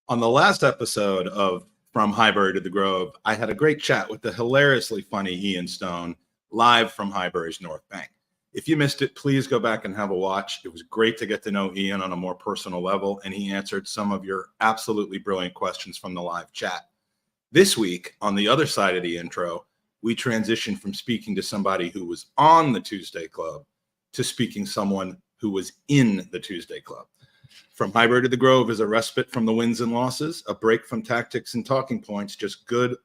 On the last episode of From Highbury to the Grove, I had a great chat with the hilariously funny Ian Stone live from Highbury's North Bank. If you missed it, please go back and have a watch. It was great to get to know Ian on a more personal level, and he answered some of your absolutely brilliant questions from the live chat. This week, on the other side of the intro, we transitioned from speaking to somebody who was on the Tuesday Club to speaking to someone who was in the Tuesday Club. From Highbury to the Grove is a respite from the wins and losses, a break from tactics and talking points, just good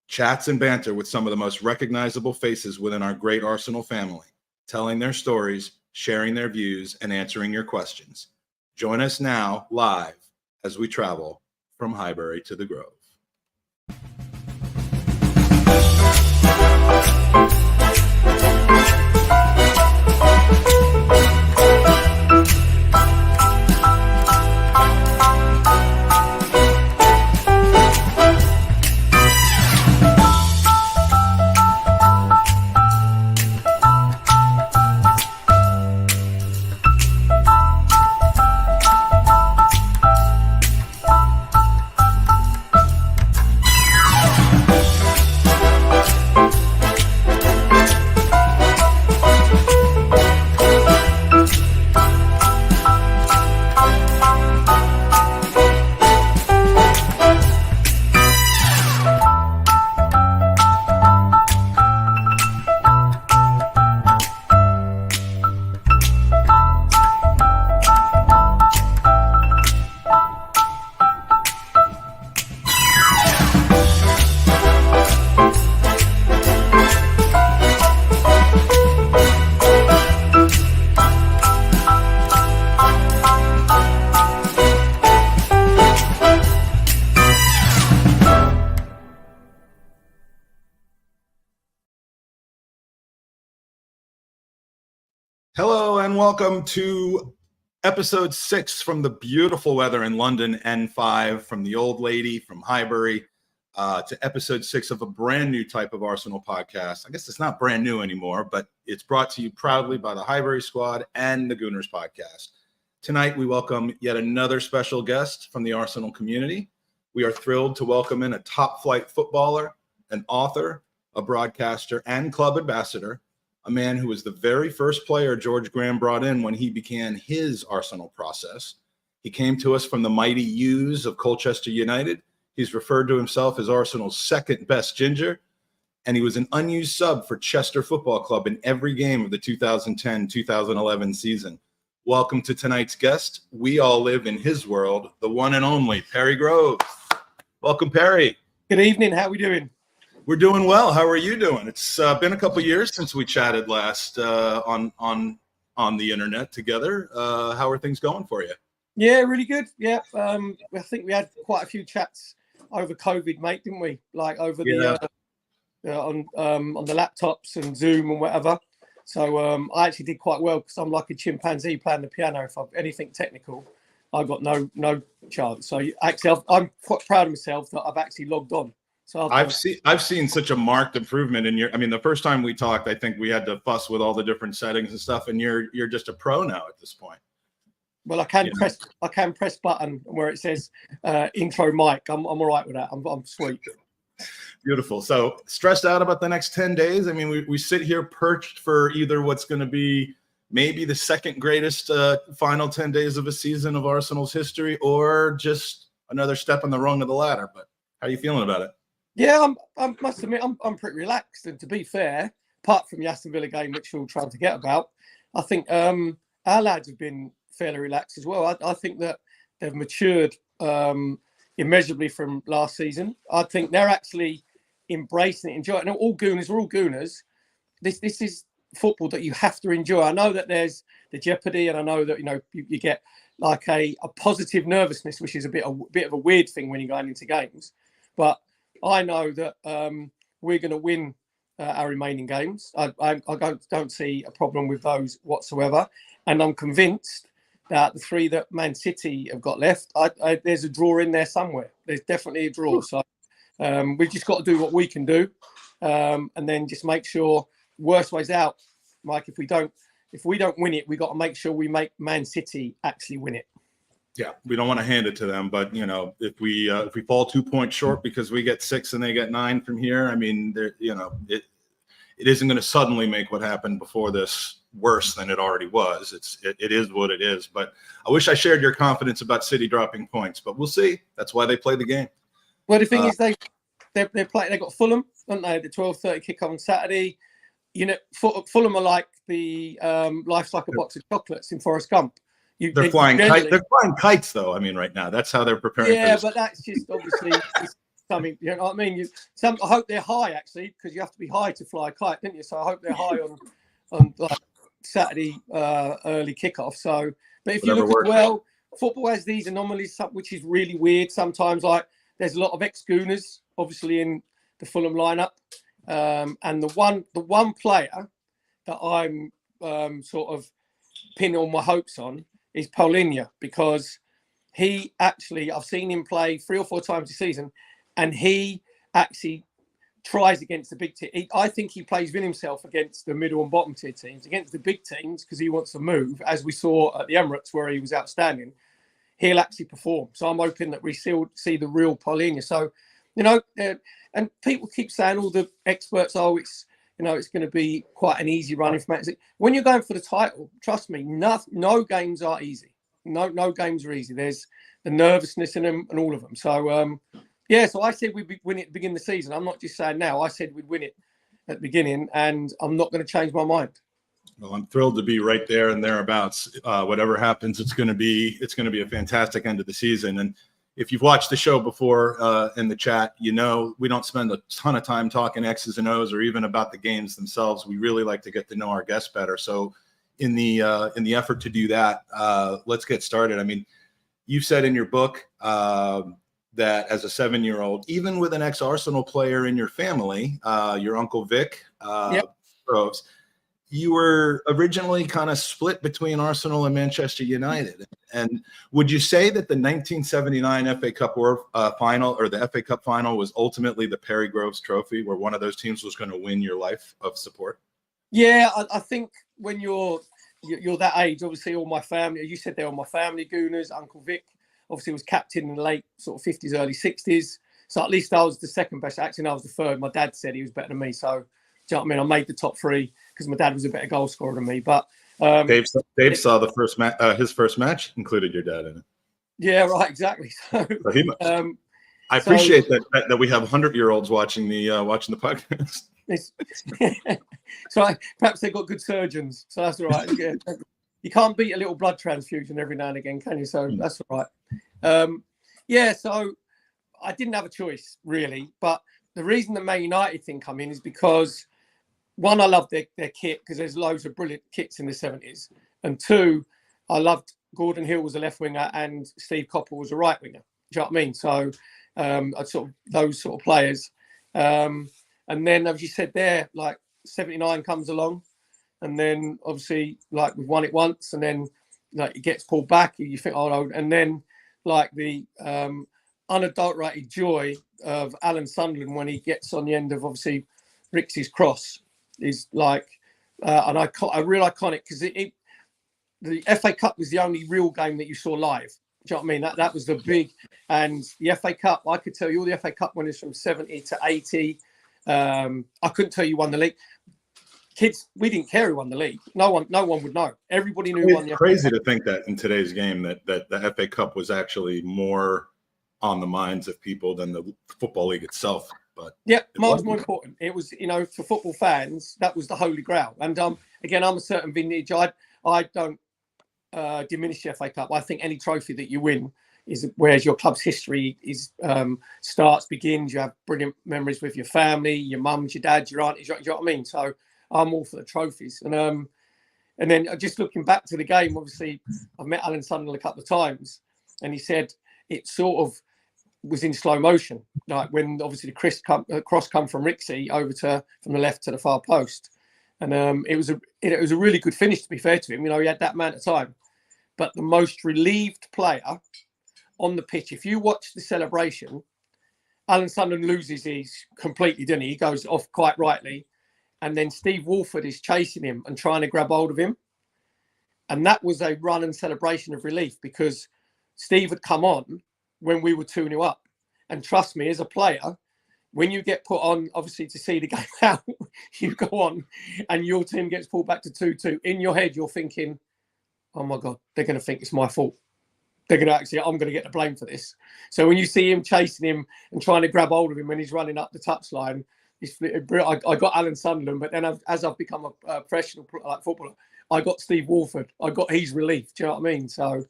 chats and banter with some of the most recognizable faces within our great Arsenal family, telling their stories, sharing their views, and answering your questions. Join us now live as we travel from Highbury to the Grove. Hello and welcome to episode 6 from the beautiful weather in London, N5, from the old lady from Highbury to episode 6 of a brand new type of Arsenal podcast. I guess it's not brand new anymore, but it's brought to you proudly by the Highbury Squad and the Gooners podcast. Tonight, we welcome yet another special guest from the Arsenal community. We are thrilled to welcome in a top-flight footballer, an author, a broadcaster, and club ambassador, a man who was the very first player George Graham brought in when he began his Arsenal process. He came to us from the mighty U's of Colchester United. He's referred to himself as Arsenal's second best ginger, and he was an unused sub for Chester Football Club in every game of the 2010-2011 season. Welcome to tonight's guest. We all live in his world, the one and only Perry Groves. Welcome, Perry. Good evening. How are we doing? We're doing well. How are you doing? It's been a couple years since we chatted last on the internet together. How are things going for you? Yeah, really good. Yeah, I think we had quite a few chats over COVID, mate, didn't we? Like over the on the laptops and Zoom and whatever. So I actually did quite well because I'm like a chimpanzee playing the piano. If I've anything technical, I got no chance. So actually, I'm quite proud of myself that I've actually logged on. So I've seen such a marked improvement in your. I mean, the first time we talked, I think we had to fuss with all the different settings and stuff, and you're just a pro now at this point. Well, I can press button where it says intro mic. I'm all right with that. I'm sweet. Beautiful. So stressed out about the next 10 days? I mean, we sit here perched for either what's going to be maybe the second greatest final 10 days of a season of Arsenal's history, or just another step on the rung of the ladder. But how are you feeling about it? Yeah, I must admit, I'm pretty relaxed. And to be fair, apart from the Aston Villa game, which we'll try to forget about, I think our lads have been fairly relaxed as well. I think that they've matured immeasurably from last season. I think they're actually embracing it, enjoying it. Now, we're all Gooners. This is football that you have to enjoy. I know that there's the jeopardy, and I know that you get like a positive nervousness, which is a bit of a weird thing when you're going into games. But I know that we're going to win our remaining games. I don't see a problem with those whatsoever, and I'm convinced that the 3 that Man City have got left, there's a draw in there somewhere. There's definitely a draw. So we've just got to do what we can do, and then just make sure worst ways out, Mike. If we don't if we don't win it, we got to make sure we make Man City actually win it. Yeah, we don't want to hand it to them, but you know, if we fall 2 points short because we get 6 and they get 9 from here, I mean, you know, it isn't going to suddenly make what happened before this worse than it already was. It is what it is. But I wish I shared your confidence about City dropping points, but we'll see. That's why they play the game. Well, the thing is, they got Fulham, don't they? The 12:30 kickoff on Saturday. You know, Fulham are like the life's like a box of chocolates in Forrest Gump. They're flying kites, though. I mean, right now, that's how they're preparing. Yeah, but that's just obviously something. You know what I mean? I hope they're high actually, because you have to be high to fly a kite, didn't you? So I hope they're high on like Saturday early kickoff. So, but if you look as football has these anomalies, which is really weird sometimes. Like there's a lot of ex-Gooners, obviously, in the Fulham lineup, and the one player that I'm sort of pinning all my hopes on is Paulinho, because he actually, I've seen him play 3 or 4 times this season, and he actually tries against the big team. I think he plays with himself against the middle and bottom tier teams. Against the big teams, because he wants to move, as we saw at the Emirates where he was outstanding, he'll actually perform. So I'm hoping that we see the real Paulinho. So, you know, and people keep saying, all the experts, it's going to be quite an easy run if Matt. When you're going for the title, trust me, no games are easy. No games are easy. There's the nervousness in them and all of them. So, so I said we'd win it at the beginning of the season. I'm not just saying now. I said we'd win it at the beginning, and I'm not going to change my mind. Well, I'm thrilled to be right there and thereabouts. Whatever happens, it's going to be a fantastic end of the season. And if you've watched the show before in the chat, you know we don't spend a ton of time talking X's and O's or even about the games themselves. We really like to get to know our guests better. So in the effort to do that, let's get started. I mean, you said in your book that as a 7-year-old, even with an ex-Arsenal player in your family, your Uncle Vic, Groves, you were originally kind of split between Arsenal and Manchester United. And would you say that the 1979 FA Cup final, or the FA Cup final, was ultimately the Perry Groves Trophy, where one of those teams was going to win your life of support? Yeah, I think when you're that age, obviously all my family, you said they're all my family, Gooners. Uncle Vic obviously was captain in the late sort of 50s, early 60s. So at least I was the second best. Actually, I was the third. My dad said he was better than me. So, do you know what I mean? I made the top 3 because my dad was a better goal scorer than me. But Dave saw the first his first match included your dad in it. Yeah, right, exactly. So I appreciate that we have 100-year-olds watching the podcast. So perhaps they've got good surgeons, so that's all right. You can't beat a little blood transfusion every now and again, can you? So that's all right. So I didn't have a choice really, but the reason the Man United thing come in is because, one, I love their kit because there's loads of brilliant kits in the 70s. And 2, I loved Gordon Hill was a left winger and Steve Coppell was a right winger. Do you know what I mean? So I sort of those sort of players. And then, as you said there, like 79 comes along. And then obviously, like we've won it once, and then like it gets pulled back. You think, oh no. And then like the unadulterated joy of Alan Sunderland when he gets on the end of obviously Rix's cross is like a real iconic, because the FA Cup was the only real game that you saw live. Do you know what I mean? That was the big, and the FA Cup, I could tell you all the FA Cup winners from 70 to 80. I couldn't tell you won the league. Kids, we didn't care who won the league. No one would know. Everybody knew who won the FA Cup. It's crazy to think that in today's game that the FA Cup was actually more on the minds of people than the Football League itself. But yeah, miles more important. It was, for football fans, that was the holy grail. And again, I'm a certain vintage. I don't diminish the FA Cup. I think any trophy that you win is whereas your club's history is begins. You have brilliant memories with your family, your mums, your dads, your aunties. You know what I mean? So I'm all for the trophies. And then just looking back to the game, obviously I've met Alan Sunderland a couple of times, and he said it sort of was in slow motion, like when obviously the cross come from Rixie over from the left to the far post, and it was a really good finish, to be fair to him. He had that amount of time, but the most relieved player on the pitch. If you watch the celebration, Alan Sunderland loses his completely, didn't he? He goes off quite rightly, and then Steve Walford is chasing him and trying to grab hold of him, And that was a run and celebration of relief, because Steve had come on when we were 2-0 up. And trust me, as a player, when you get put on, obviously, to see the game out, you go on and your team gets pulled back to 2-2. In your head, you're thinking, oh my God, they're going to think it's my fault. They're going to actually, I'm going to get the blame for this. So when you see him chasing him and trying to grab hold of him when he's running up the touchline, I got Alan Sunderland, but then as I've become a professional footballer, I got Steve Walford. I got his relief. Do you know what I mean? So,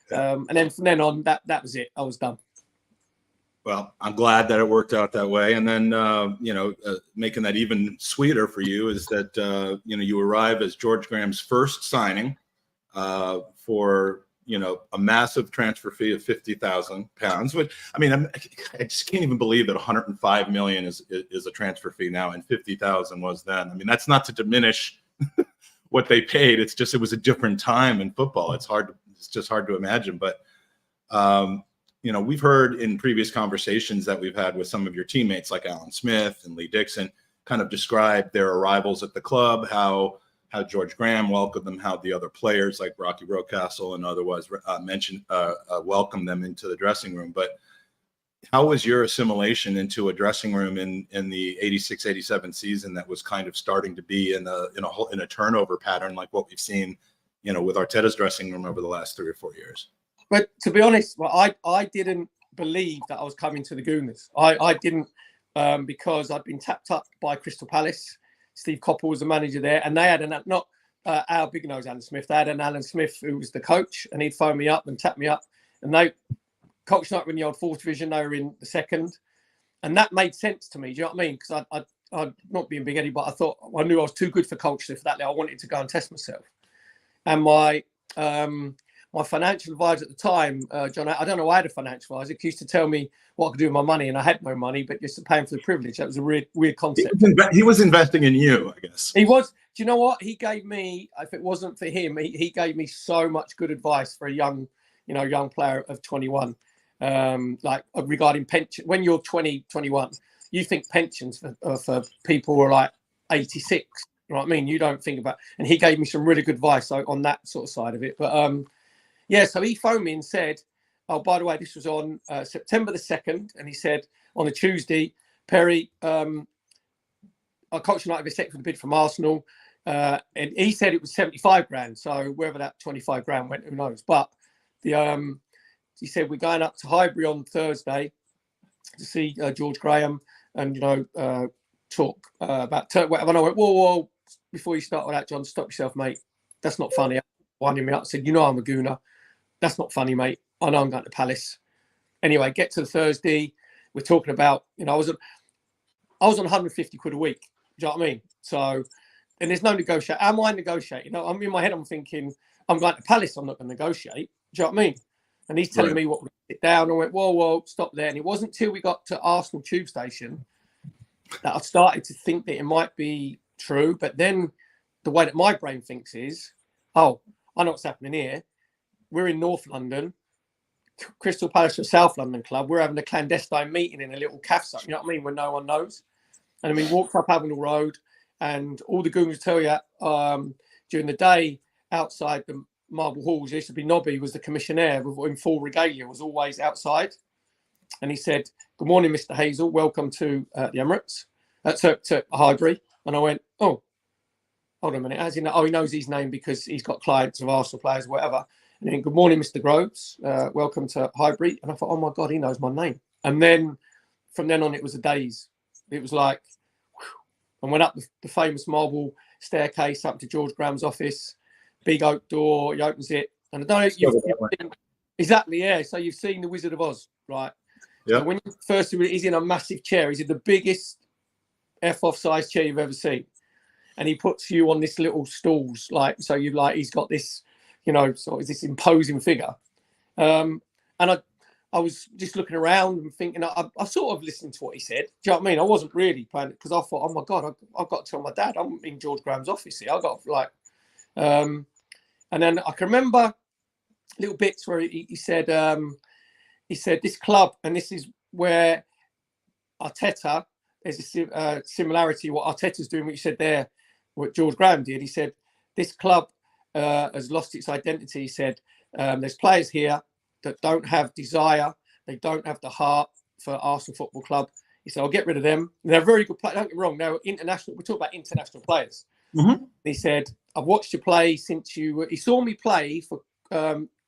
and then from then on, that was it. I was done. Well, I'm glad that it worked out that way. And then, making that even sweeter for you is that, you arrive as George Graham's first signing for, a massive transfer fee of £50,000, which, I mean, I just can't even believe that 105 million is a transfer fee now, and 50,000 was then. I mean, that's not to diminish what they paid. It's just, it was a different time in football. It's just hard to imagine. But, we've heard in previous conversations that we've had with some of your teammates like Alan Smith and Lee Dixon kind of describe their arrivals at the club, how George Graham welcomed them, how the other players like Rocky Rocastle and otherwise welcomed them into the dressing room. But how was your assimilation into a dressing room in the 86-87 season that was kind of starting to be in a turnover pattern like what we've seen, with Arteta's dressing room over the last 3 or 4 years? But to be honest, I didn't believe that I was coming to the Gooners. I didn't, because I'd been tapped up by Crystal Palace. Steve Coppell was the manager there, and they had not our big nose Alan Smith. They had an Alan Smith who was the coach, and he'd phone me up and tap me up. And they coached not in the old 4th division; they were in the 2nd, and that made sense to me. Do you know what I mean? Because I'd not being big Eddie, but I knew I was too good for culture for that. I wanted to go and test myself. And my financial advisor at the time, John, I don't know why I had a financial advisor. He used to tell me what I could do with my money, and I had no money, but just paying for the privilege. That was a weird concept. He was investing in you, I guess. He was. Do you know what? He gave me, if it wasn't for him, he gave me so much good advice for a young player of 21, regarding pension. When you're 20, 21, you think pensions for people who are like 86. You know what I mean? You don't think about, and he gave me some really good advice on that sort of side of it. But yeah, so he phoned me and said, oh, by the way, this was on September the 2nd. And he said, on a Tuesday, Perry, I coached United except for the bid from Arsenal. And he said it was 75 grand. So wherever that 25 grand went, who knows? But he said, we're going up to Highbury on Thursday to see George Graham and, talk about whatever. And I went, whoa, before you start with that, John, stop yourself, mate. That's not funny. Winding me up. I said, I'm a Gooner. That's not funny, mate. I know I'm going to Palace. Anyway, get to the Thursday. We're talking about, I was on 150 quid a week. Do you know what I mean? So, and there's no negotiate. Am I negotiating? I'm in my head, I'm thinking, I'm going to Palace. I'm not going to negotiate. Do you know what I mean? And he's telling me what we sit down. I went, whoa, stop there. And it wasn't till we got to Arsenal tube station that I started to think that it might be true. But then the way that my brain thinks is, oh, I know what's happening here. We're in North London. Crystal Palace are a South London club. We're having a clandestine meeting in a little cafe. You know what I mean? When no one knows. And we walked up Avenel Road, and all the goons tell you during the day outside the Marble Halls, used to be Nobby, was the commissionaire in full regalia, was always outside. And he said, good morning, Mr. Hazel. Welcome to the Emirates, to Highbury. And I went, oh, hold on a minute. As he knows his name because he's got clients of Arsenal players, whatever. And then, good morning, Mr. Groves. Welcome to Highbury. And I thought, oh my God, he knows my name. And then from then on, it was a daze. It was like, whew. And went up the famous marble staircase up to George Graham's office, big oak door. He opens it. And I don't know. Exactly, yeah. So you've seen The Wizard of Oz, right? Yeah. So when you first, he's in a massive chair. He's in the biggest F-off size chair you've ever seen. And he puts you on this little stools, he's got this, sort of this imposing figure. And I was just looking around and thinking, I sort of listened to what he said. Do you know what I mean? I wasn't really playing it because I thought, oh my God, I've got to tell my dad I'm in George Graham's office here. And then I can remember little bits where he said this club, and this is where Arteta, there's a similarity what Arteta's doing, what you said there, what George Graham did. He said, this club has lost its identity. He said, there's players here that don't have desire. They don't have the heart for Arsenal Football Club. He said, I'll get rid of them. They're very good players. Don't get me wrong. They're international. We talk about international players. Mm-hmm. He said, I've watched you play since he saw me play for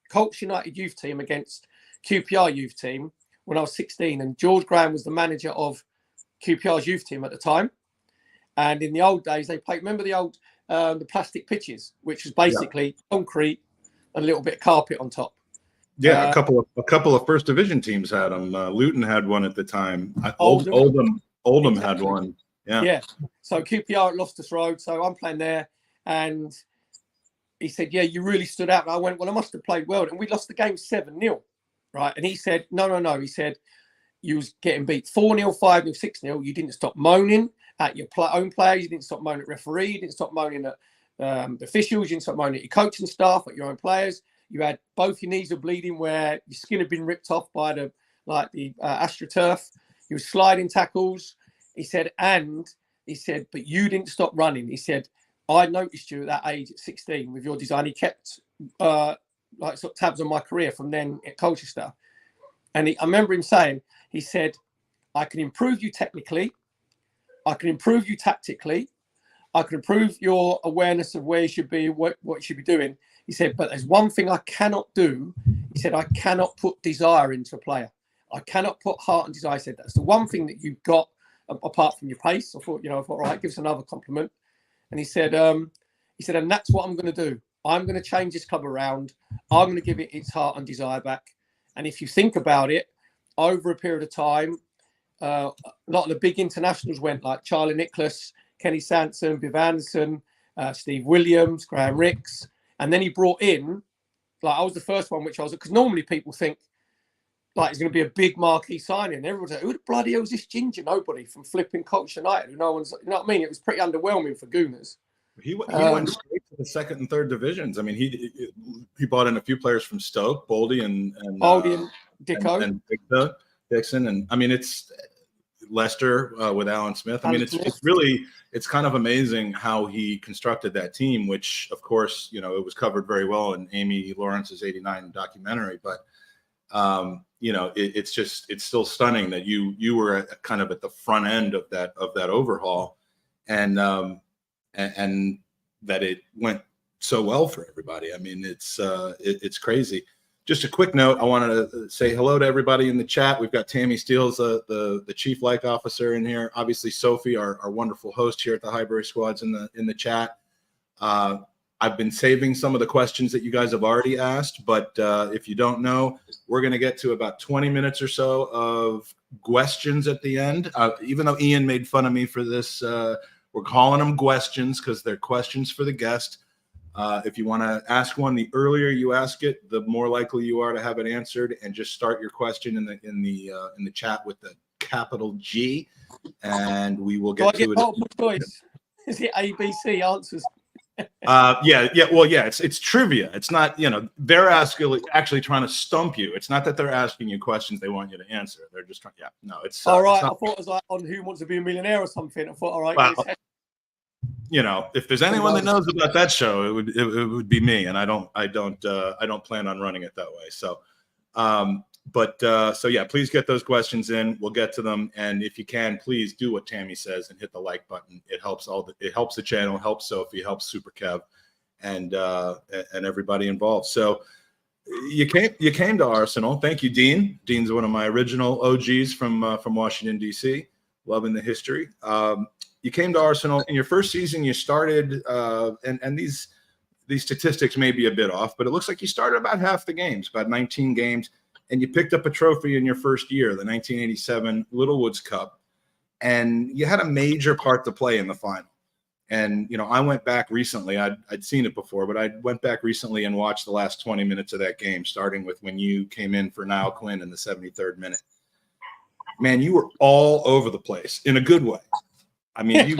Colts United youth team against QPR youth team when I was 16. And George Graham was the manager of QPR's youth team at the time. And in the old days, they played, remember the old, the plastic pitches, which was basically concrete and a little bit of carpet on top. Yeah, a couple of first division teams had them. Luton had one at the time. Oldham had one. Yeah. So QPR at Loftus Road. So I'm playing there, and he said, "Yeah, you really stood out." And I went, "Well, I must have played well." And we lost the game 7-0, right? And he said, "No." He said, "You was getting beat 4-0, 5-0, 6-0. You didn't stop moaning at your own players. You didn't stop moaning at referee. You didn't stop moaning at the officials. You didn't stop moaning at your coaching staff, at your own players. You had both your knees are bleeding, where your skin had been ripped off by the AstroTurf. You were sliding tackles." He said, but you didn't stop running. He said, I noticed you at that age at 16 with your design. He kept sort of tabs on my career from then at Colchester. And I remember him saying, he said, I can improve you technically. I can improve you tactically. I can improve your awareness of where you should be, what you should be doing. He said, but there's one thing I cannot do. He said, I cannot put desire into a player. I cannot put heart and desire. He said, that's the one thing that you've got apart from your pace. I thought, all right, give us another compliment. And he said, and that's what I'm going to do. I'm going to change this club around. I'm going to give it its heart and desire back. And if you think about it, over a period of time, a lot of the big internationals went, like Charlie Nicholas, Kenny Sanson, Viv Anderson, Steve Williams, Graham Ricks. And then he brought in, like, I was the first one, because normally people think, like, it's going to be a big marquee signing. And everyone's like, who the bloody hell is this ginger? Nobody from flipping Colts United. You know what I mean? It was pretty underwhelming for Gooners. He went straight to the second and third divisions. I mean, he bought in a few players from Stoke, Boldy and Dicko. And Dixon. And I mean, it's Leicester with Alan Smith. I mean, it's kind of amazing how he constructed that team, which, of course, it was covered very well in Amy Lawrence's '89 documentary. But it's still stunning that you were kind of at the front end of that overhaul, and that it went so well for everybody. I mean, it's crazy. Just a quick note, I wanted to say hello to everybody in the chat. We've got Tammy Steele, the chief like officer, in here. Obviously, Sophie, our wonderful host here at the Highbury Squad's in the chat. I've been saving some of the questions that you guys have already asked, but if you don't know, we're going to get to about 20 minutes or so of questions at the end. Even though Ian made fun of me for this, we're calling them questions because they're questions for the guest. If you want to ask one, the earlier you ask it, the more likely you are to have it answered. And just start your question in the chat with the capital G, and we will get to it. Multiple choice. Is it ABC answers? Well, it's trivia. It's not, they're actually trying to stump you. It's not that they're asking you questions they want you to answer. They're just trying. It's all right. It's not, I thought it was like on Who Wants to Be a Millionaire or something. I thought, all right. Well, if there's anyone that knows about that show, it would be me, and I don't plan on running it that way. So, please get those questions in. We'll get to them, and if you can, please do what Tammy says and hit the like button. It helps the channel, helps Sophie, helps Super Kev, and everybody involved. So you came to Arsenal. Thank you, Dean. Dean's one of my original OGs from Washington D.C. Loving the history. You came to Arsenal in your first season. You started, and these statistics may be a bit off, but it looks like you started about half the games, about 19 games. And you picked up a trophy in your first year, the 1987 Littlewoods Cup, and you had a major part to play in the final. And, I went back recently. I'd seen it before, but I went back recently and watched the last 20 minutes of that game, starting with when you came in for Niall Quinn in the 73rd minute. Man, you were all over the place in a good way. I mean, you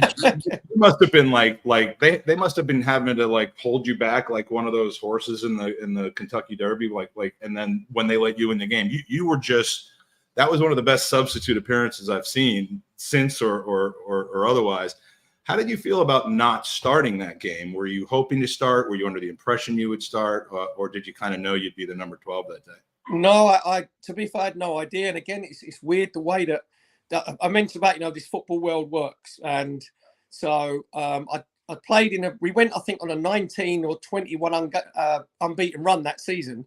must have been like they must have been having to hold you back like one of those horses in the Kentucky Derby, and then when they let you in the game, you were just, that was one of the best substitute appearances I've seen since or otherwise. How did you feel about not starting that game? Were you hoping to start? Were you under the impression you would start, or did you kind of know you'd be the number 12 that day? No, I to be fair, I had no idea. And again, it's weird the way that I mentioned about, this football world works. And so I played we went, I think, on a 19 or 21 unbeaten run that season.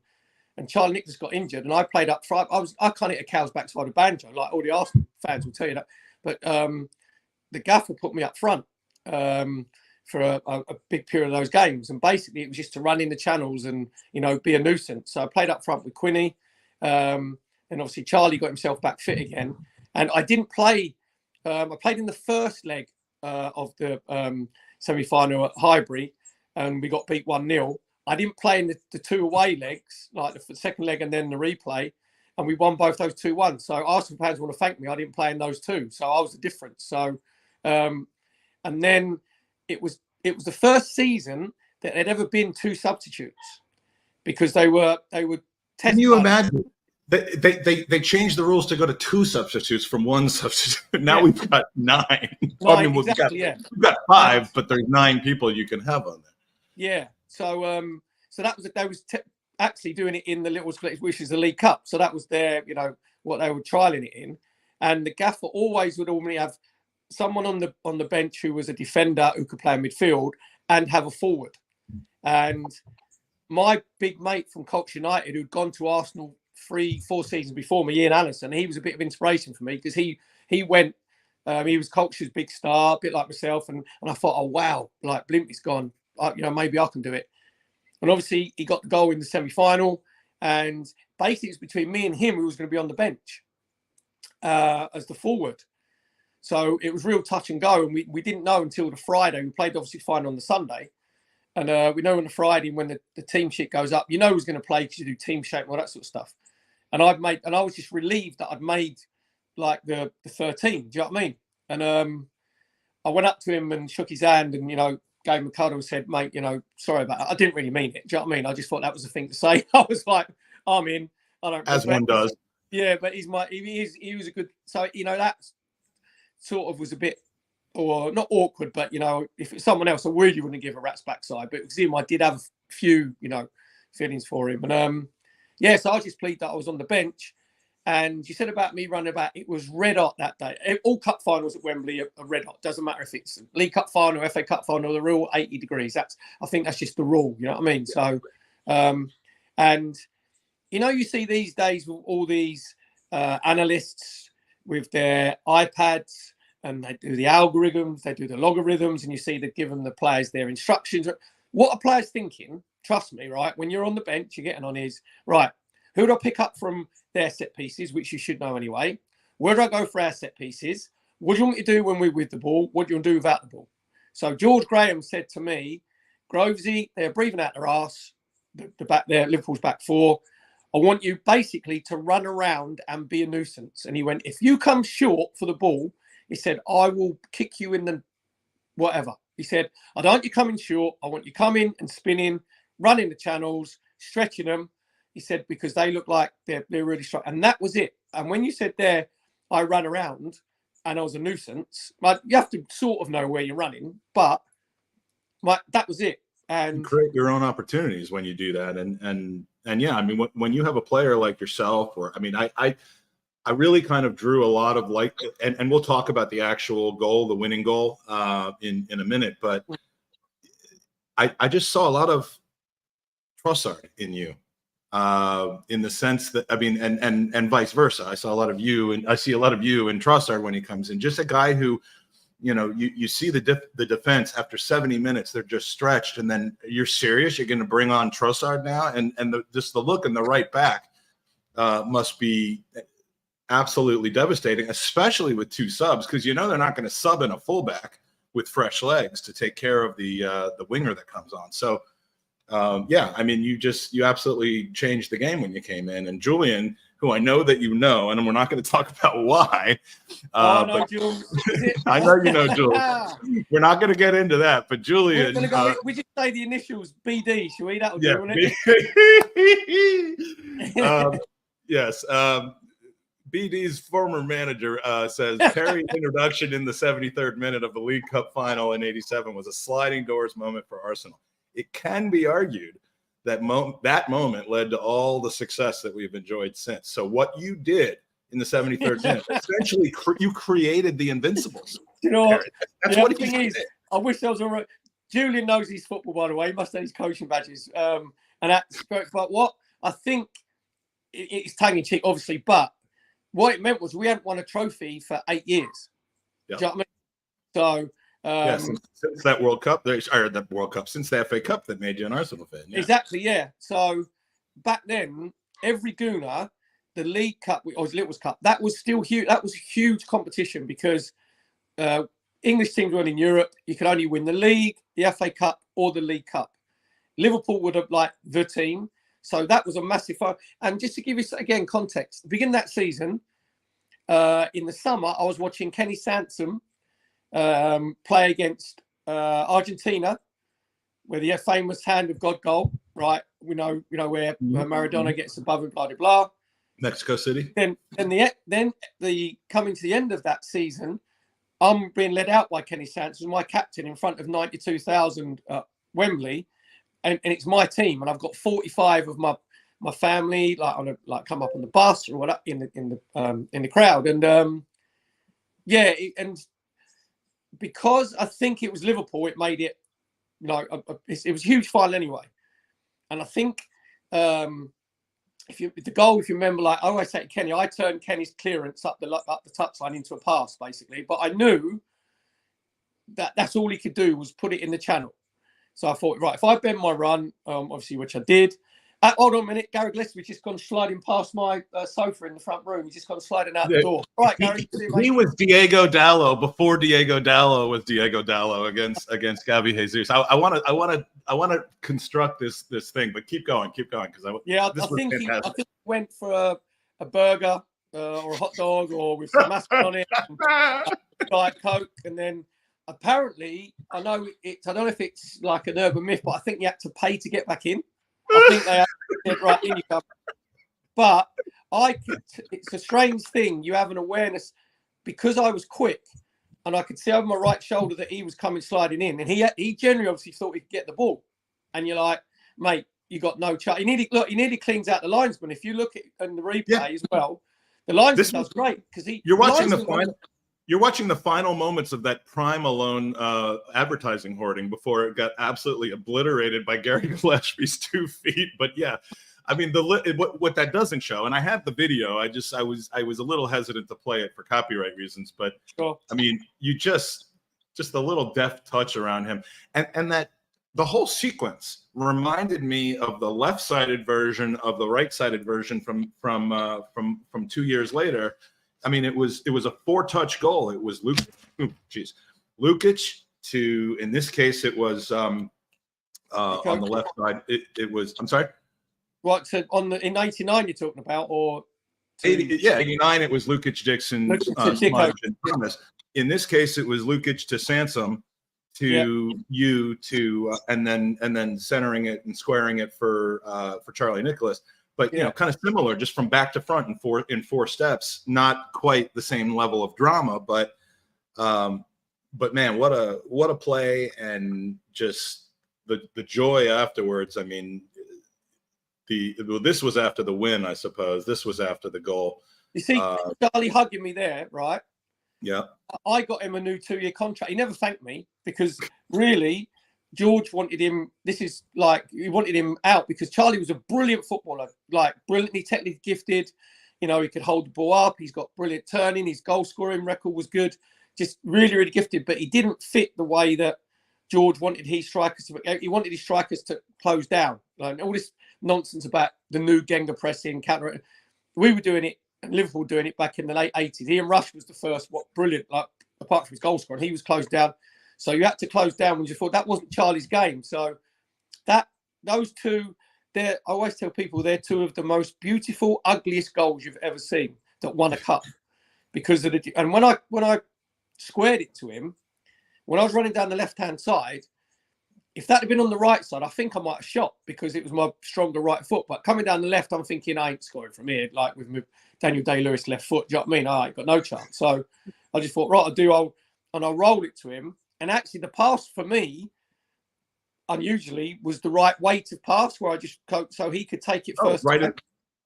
And Charlie Nicholas got injured, and I played up front. I can't hit a cow's backside of banjo, like all the Arsenal fans will tell you that. But the gaffer put me up front for a big period of those games, and basically it was just to run in the channels and be a nuisance. So I played up front with Quinny, and obviously Charlie got himself back fit again. And I didn't play. I played in the first leg of the semi-final at Highbury, and we got beat 1-0. I didn't play in the two away legs, like the second leg and then the replay, and we won both those 2-1. So Arsenal fans want to thank me. I didn't play in those two, so I was the difference. So, and then it was the first season that there'd ever been two substitutes, because they were Can you imagine? They changed the rules to go to two substitutes from one substitute. Now we've got 9. I mean, we've got 5, but there's 9 people you can have on there. Yeah. So so they was actually doing it in the Little Split, which is the League Cup. So that was their, what they were trialing it in. And the gaffer always would normally have someone on the bench who was a defender who could play in midfield and have a forward. And my big mate from Colchester United, who'd gone to Arsenal 3-4 seasons before me, Ian Allison, he was a bit of inspiration for me, because he went, he was Colchester's big star, a bit like myself, and I thought, oh wow, like Blimpy's gone, maybe I can do it. And obviously he got the goal in the semi-final, and basically it's between me and him who was going to be on the bench as the forward. So it was real touch and go, and we didn't know until the Friday. We played obviously final on the Sunday, and we know on the Friday when the team sheet goes up, who's going to play, because you do team shape and all that sort of stuff. And I was just relieved that I'd made like the 13. Do you know what I mean? And I went up to him and shook his hand, and gave him a cuddle and said, mate, sorry about that. I didn't really mean it. Do you know what I mean? I just thought that was the thing to say. I was like, I'm in. I don't. As one does. Yeah, but he was a good. So that sort of was a bit, or not awkward, but if it's someone else, I really wouldn't give a rat's backside. But because him, I did have a few, feelings for him. And so I just pleaded that I was on the bench. And you said about me running about, it was red hot that day. All cup finals at Wembley are red hot. Doesn't matter if it's League Cup final, FA Cup final, they're all 80 degrees. I think that's just the rule. You know what I mean? So, and you see these days with all these analysts with their iPads, and they do the algorithms, they do the logarithms, and you see they give them the players their instructions. What are players thinking? Trust me, right? When you're on the bench, you're getting on is, right, who do I pick up from their set pieces, which you should know anyway? Where do I go for our set pieces? What do you want me to do when we're with the ball? What do you want to do without the ball? So George Graham said to me, Grovesy, they're breathing out their arse, the back there, Liverpool's back four. I want you basically to run around and be a nuisance. And he went, if you come short for the ball, he said, I will kick you in the whatever. He said, I don't want you coming short. I want you coming and spinning, running the channels, stretching them. He said, because they look like they're really strong. And that was it. And when you said there, I ran around and I was a nuisance, like, you have to sort of know where you're running, but that was it. And you create your own opportunities when you do that. And yeah, I mean, when you have a player like yourself, or, I mean, I really kind of drew a lot of like, and we'll talk about the actual goal, the winning goal in a minute, but I just saw a lot of Trossard in you. In the sense that, I mean, and vice versa. I saw a lot of you, and I see a lot of you in Trossard when he comes in. Just a guy who, you see the defense after 70 minutes, they're just stretched, and then you're serious. You're going to bring on Trossard now, and just the look in the right back must be absolutely devastating, especially with 2 subs, because they're not going to sub in a fullback with fresh legs to take care of the winger that comes on. So. Yeah, I mean, you absolutely changed the game when you came in. And Julian, who I know that and we're not going to talk about why. But I know you know Julian. We're not going to get into that, but Julian. We just say the initials BD, shall we? That'll do, won't it? Yes. BD's former manager says Perry's introduction in the 73rd minute of the League Cup final in '87 was a sliding doors moment for Arsenal. It can be argued that that moment led to all the success that we've enjoyed since. So what you did in the 73rd minute, essentially you created the Invincibles. You know what? That's the what thing is, I wish I was all right. Julian knows his football, by the way. He must have his coaching badges. And that's great. But what I think it's tongue in cheek, obviously, but what it meant was we hadn't won a trophy for 8 years. Yep. Do you know what I mean? So since that World Cup, since the FA Cup that made you an Arsenal fan. Yeah. Exactly, yeah. So back then, every Gooner, the League Cup or Littles Cup, that was still huge. That was a huge competition because English teams were in Europe. You could only win the league, the FA Cup, or the League Cup. Liverpool would have like the team. So that was a massive fun. And just to give you again context, the beginning of that season, in the summer, I was watching Kenny Sansom play against Argentina, where the famous hand of God goal, right? We know where Maradona gets above and blah blah blah. Mexico City. Then the coming to the end of that season, I'm being led out by Kenny Sansom, my captain, in front of 92,000 at Wembley, and it's my team, and I've got 45 of my family come up on the bus or what in the crowd, and and because I think it was Liverpool, it made it it was a huge final anyway, and I think if you remember, like I always say to Kenny, I turned Kenny's clearance up the touchline into a pass basically, but I knew that that's all he could do was put it in the channel. So I thought, right, if I bend my run, obviously, which I did. Hold on a minute, Gary Gillespie's just gone sliding past my sofa in the front room. He's just gone sliding out the door. Right, Gary. He was Diego Dallo before Diego Dallo was Diego Dallo against Gabby Jesus. I want to construct this thing, but keep going because I think he went for a burger or a hot dog or with some mustard on it, and Diet Coke, and then. Apparently, I don't know if it's like an urban myth, but I think you had to pay to get back in. I think they said, right, in you come. But it's a strange thing. You have an awareness because I was quick and I could see over my right shoulder that he was coming sliding in. And he generally obviously thought he could get the ball. And you're like, mate, you got no chance. He nearly cleans out the linesman. If you look at in the replay as well, the linesman does great because You're watching the final moments of that Prime Alone advertising hoarding before it got absolutely obliterated by Gary Gillespie's 2 feet. But yeah, I mean, what that doesn't show, and I have the video. I was a little hesitant to play it for copyright reasons, but sure. I mean, you just the little deft touch around him, and that the whole sequence reminded me of the left-sided version of the right-sided version from 2 years later. I mean, it was a 4-touch goal. It was Lukic to, in this case, it was on the left side. It was. I'm sorry. What? So in '99 you're talking about, or 89. It was Lukic, Dixon, and Thomas. In this case, it was Lukic to Sansom to and then centering it and squaring it for Charlie Nicholas. But kind of similar, just from back to front in four steps. Not quite the same level of drama, but man, what a play, and just the joy afterwards. I mean, this was after the win, I suppose. This was after the goal. You see, Charlie hugging me there, right? Yeah. I got him a new 2-year contract. He never thanked me because really. George wanted him. He wanted him out because Charlie was a brilliant footballer, like brilliantly technically gifted. He could hold the ball up. He's got brilliant turning. His goal scoring record was good. Just really, really gifted. But he didn't fit the way that George wanted his strikers to. He wanted his strikers to close down. Like all this nonsense about the new Genga pressing counter. We were doing it, and Liverpool doing it back in the late 80s. Ian Rush was the first. Brilliant. Like apart from his goal scoring, he was closed down. So you had to close down when you thought that wasn't Charlie's game. So those two, I always tell people they're two of the most beautiful, ugliest goals you've ever seen that won a cup. Because of and when I squared it to him, when I was running down the left-hand side, if that had been on the right side, I think I might have shot because it was my stronger right foot. But coming down the left, I'm thinking I ain't scoring from here. Like with my Daniel Day-Lewis left foot, do you know what I mean? I ain't got no chance. So I just thought, right, I'll roll it to him. And actually, the pass for me, unusually, was the right weighted pass where I just so he could take it first.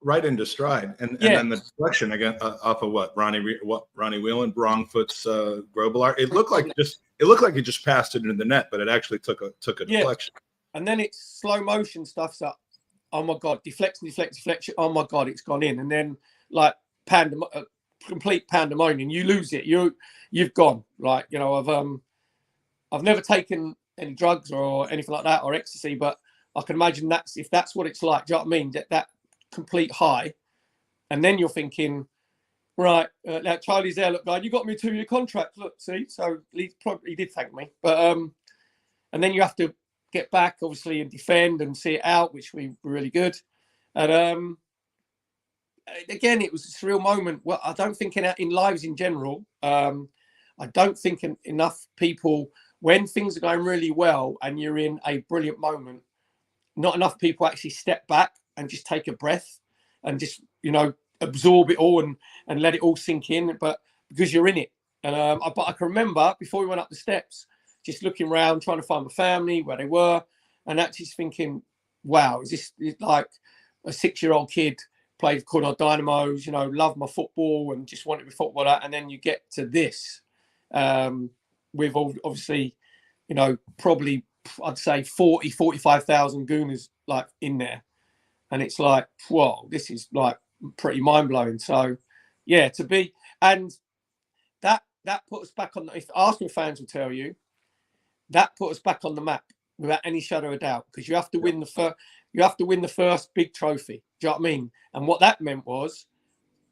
Right into stride, and then the deflection again off of Ronnie Whelan, Wrongfoot's Grobelaar. It looked like he just passed it into the net, but it actually took a deflection. And then it's slow motion stuff. So, oh my god, deflection. Oh my god, it's gone in. And then like complete pandemonium. You lose it. You've gone. Like, you know, I've never taken any drugs or anything like that or ecstasy, but I can imagine if that's what it's like. Do you know what I mean? That complete high, and then you're thinking, right, like Charlie's there. Look, guy, you got me a 2-year contract. Look, see, so he probably did thank me, but and then you have to get back, obviously, and defend and see it out, which we were really good. And again, it was a surreal moment. Well, I don't think in lives in general, I don't think enough people, when things are going really well and you're in a brilliant moment, not enough people actually step back and just take a breath and just, you know, absorb it all and let it all sink in. But because you're in it. And but I can remember before we went up the steps, just looking around, trying to find my family, where they were, and actually thinking, wow, is this like a 6-year-old kid, played Cornell Dynamos, you know, loved my football and just wanted to be a footballer. And then you get to this with obviously, you know, probably I'd say 45,000 Gooners like in there. And it's like, whoa, this is like pretty mind blowing. So, yeah, and that put us back on. If Arsenal fans will tell you, that put us back on the map without any shadow of doubt, because you have to win the first big trophy. Do you know what I mean? And what that meant was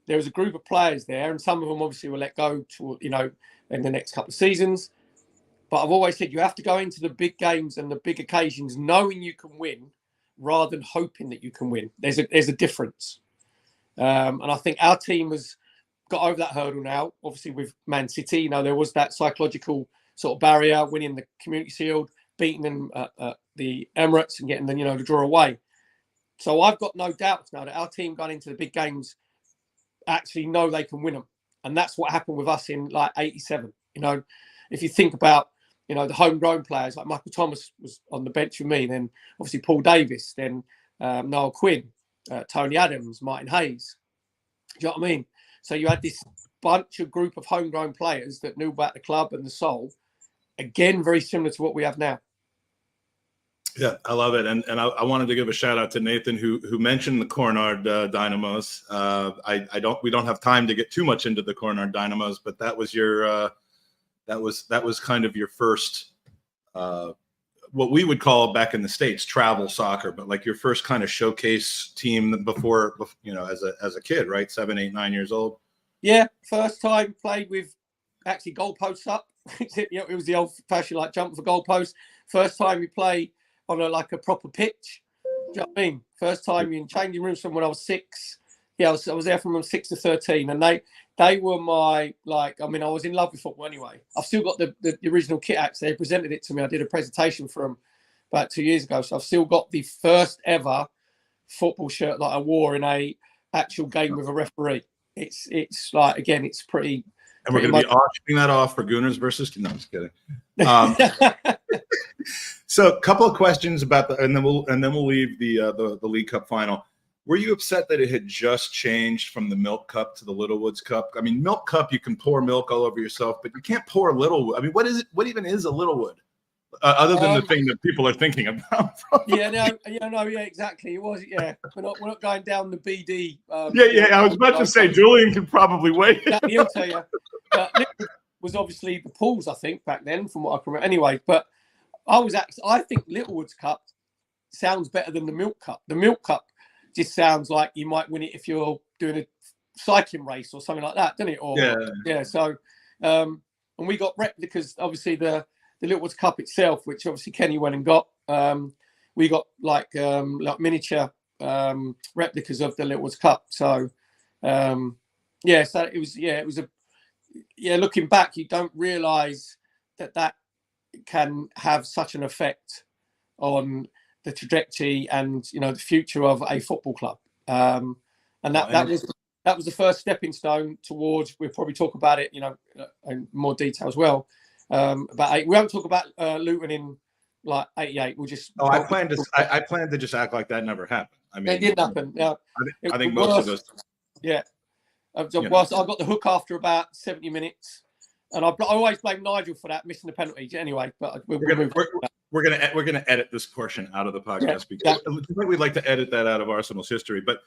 there was a group of players there, and some of them obviously were let go to, you know, in the next couple of seasons. But I've always said you have to go into the big games and the big occasions knowing you can win, rather than hoping that you can win. There's a difference. And I think our team has got over that hurdle now. Obviously with Man City, you know, there was that psychological sort of barrier, winning the Community Shield, beating them at the Emirates and getting the, you know, the draw away. So I've got no doubts now that our team going into the big games actually know they can win them. And that's what happened with us in like 87. You know, if you think about, you know, the homegrown players, like Michael Thomas was on the bench with me, then obviously Paul Davis, then Noel Quinn, Tony Adams, Martin Hayes. Do you know what I mean? So you had this group of homegrown players that knew about the club and the soul. Again, very similar to what we have now. Yeah, I love it. And I wanted to give a shout out to Nathan who mentioned the Cornard Dynamos. We don't have time to get too much into the Cornard Dynamos, but that was your that was kind of your first what we would call back in the States travel soccer, but like your first kind of showcase team before, you know, as a kid, right? 7, 8, 9 years old. Yeah, first time played with actually goalposts up. It was the old fashioned like jump for goalposts. First time we play on a proper pitch. Do you know what I mean? First time in changing rooms from when I was 6. Yeah, I was there from 6 to 13, and they were my, like, I mean, I was in love with football anyway. I've still got the original kit actually. They presented it to me. I did a presentation for them about 2 years ago. So I've still got the first ever football shirt that I wore in a actual game with a referee. It's like, again, it's pretty. And we're going to be auctioning that off for Gooners versus. No, I'm just kidding. So a couple of questions about and then we'll leave the League Cup final. Were you upset that it had just changed from the Milk Cup to the Littlewoods Cup? I mean, Milk Cup, you can pour milk all over yourself, but you can't pour Littlewood. I mean, what is it? What even is a Littlewood? Other than the thing that people are thinking about. Yeah, exactly. It was, yeah. We're not going down the BD. I was about to say, Julian can probably wait. He'll tell you. Littlewood was obviously the pools, I think, back then, from what I can remember. Anyway, but I think Littlewoods Cup sounds better than the Milk Cup. The Milk Cup just sounds like you might win it if you're doing a cycling race or something like that, doesn't it? Or, yeah. So, and we got replicas, obviously the Littlewoods Cup itself, which obviously Kenny went and got. We got like miniature replicas of the Littlewoods Cup. So, so it was looking back, you don't realise that can have such an effect on the trajectory and the future of a football club. And that was the first stepping stone towards. We'll probably talk about it, in more detail as well. We won't talk about Luton in like '88. We'll just. Oh, I plan to just act like that never happened. I mean, it didn't happen. Yeah, I think most of us. Yeah. Whilst I got the hook after about 70 minutes, and I always blame Nigel for that, missing the penalty. Anyway, but we're gonna edit this portion out of the podcast because we'd like to edit that out of Arsenal's history. But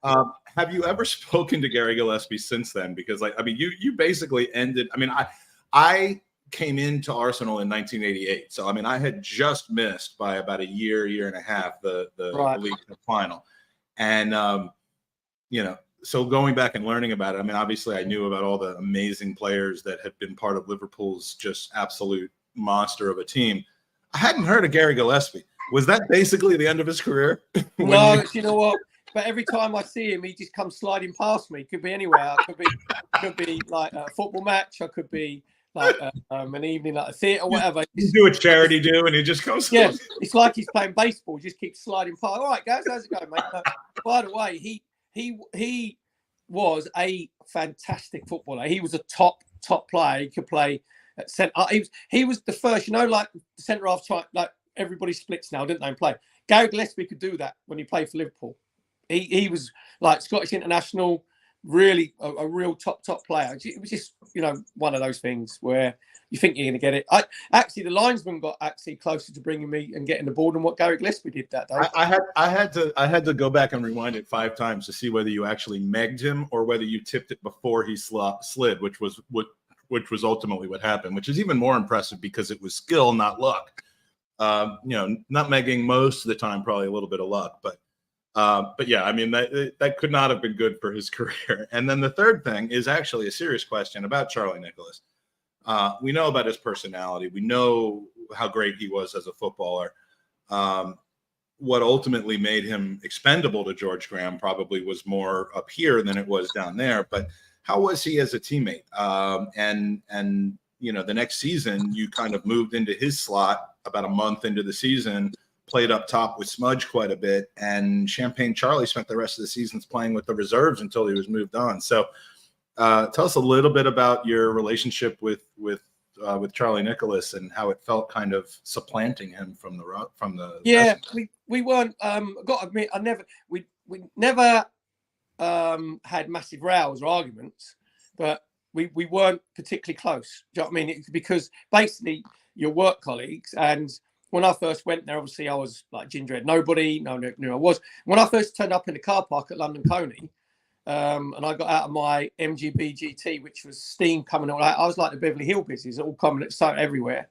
have you ever spoken to Gary Gillespie since then? Because you basically ended. I mean, I came into Arsenal in 1988, so I had just missed by about a year and a half the League Cup final, and So going back and learning about it, obviously I knew about all the amazing players that had been part of Liverpool's just absolute monster of a team. I hadn't heard of Gary Gillespie. Was that basically the end of his career? No, you know what? But every time I see him, he just comes sliding past me. Could be anywhere. Could be like a football match. I could be like an evening at a theatre, whatever. You do a charity do, and he just comes. Yeah, it's like he's playing baseball. He just keeps sliding past. All right, guys, how's it going, mate? By the way, he was a fantastic footballer. He was a top player. He could play at centre. He was the first, like centre half type. Like everybody splits now, didn't they? And play. Gary Gillespie could do that when he played for Liverpool. He was like Scottish international, really a real top player. It was just one of those things where you think you're going to get it. Actually, the linesman got closer to bringing me and getting the ball than what Gary Gillespie did that day. I had to go back and rewind it 5 times to see whether you actually megged him or whether you tipped it before he slid, which was ultimately what happened. Which is even more impressive because it was skill, not luck. Nutmegging most of the time, probably a little bit of luck, but yeah, that could not have been good for his career. And then the third thing is actually a serious question about Charlie Nicholas. We know about his personality. We know how great he was as a footballer. What ultimately made him expendable to George Graham probably was more up here than it was down there. But how was he as a teammate? And the next season, you kind of moved into his slot about a month into the season, played up top with Smudge quite a bit, and Champagne Charlie spent the rest of the seasons playing with the reserves until he was moved on. So tell us a little bit about your relationship with Charlie Nicholas and how it felt kind of supplanting him from the yeah we weren't got to admit we never had massive rows or arguments, but we weren't particularly close. Do you know what I mean? It's because basically your work colleagues, and when I first went there, obviously I was like gingerhead nobody, no one knew I was. When I first turned up in the car park at London Coney, and I got out of my MGB GT, which was steam coming all out. I was like the Beverly Hillbillies, all coming everywhere.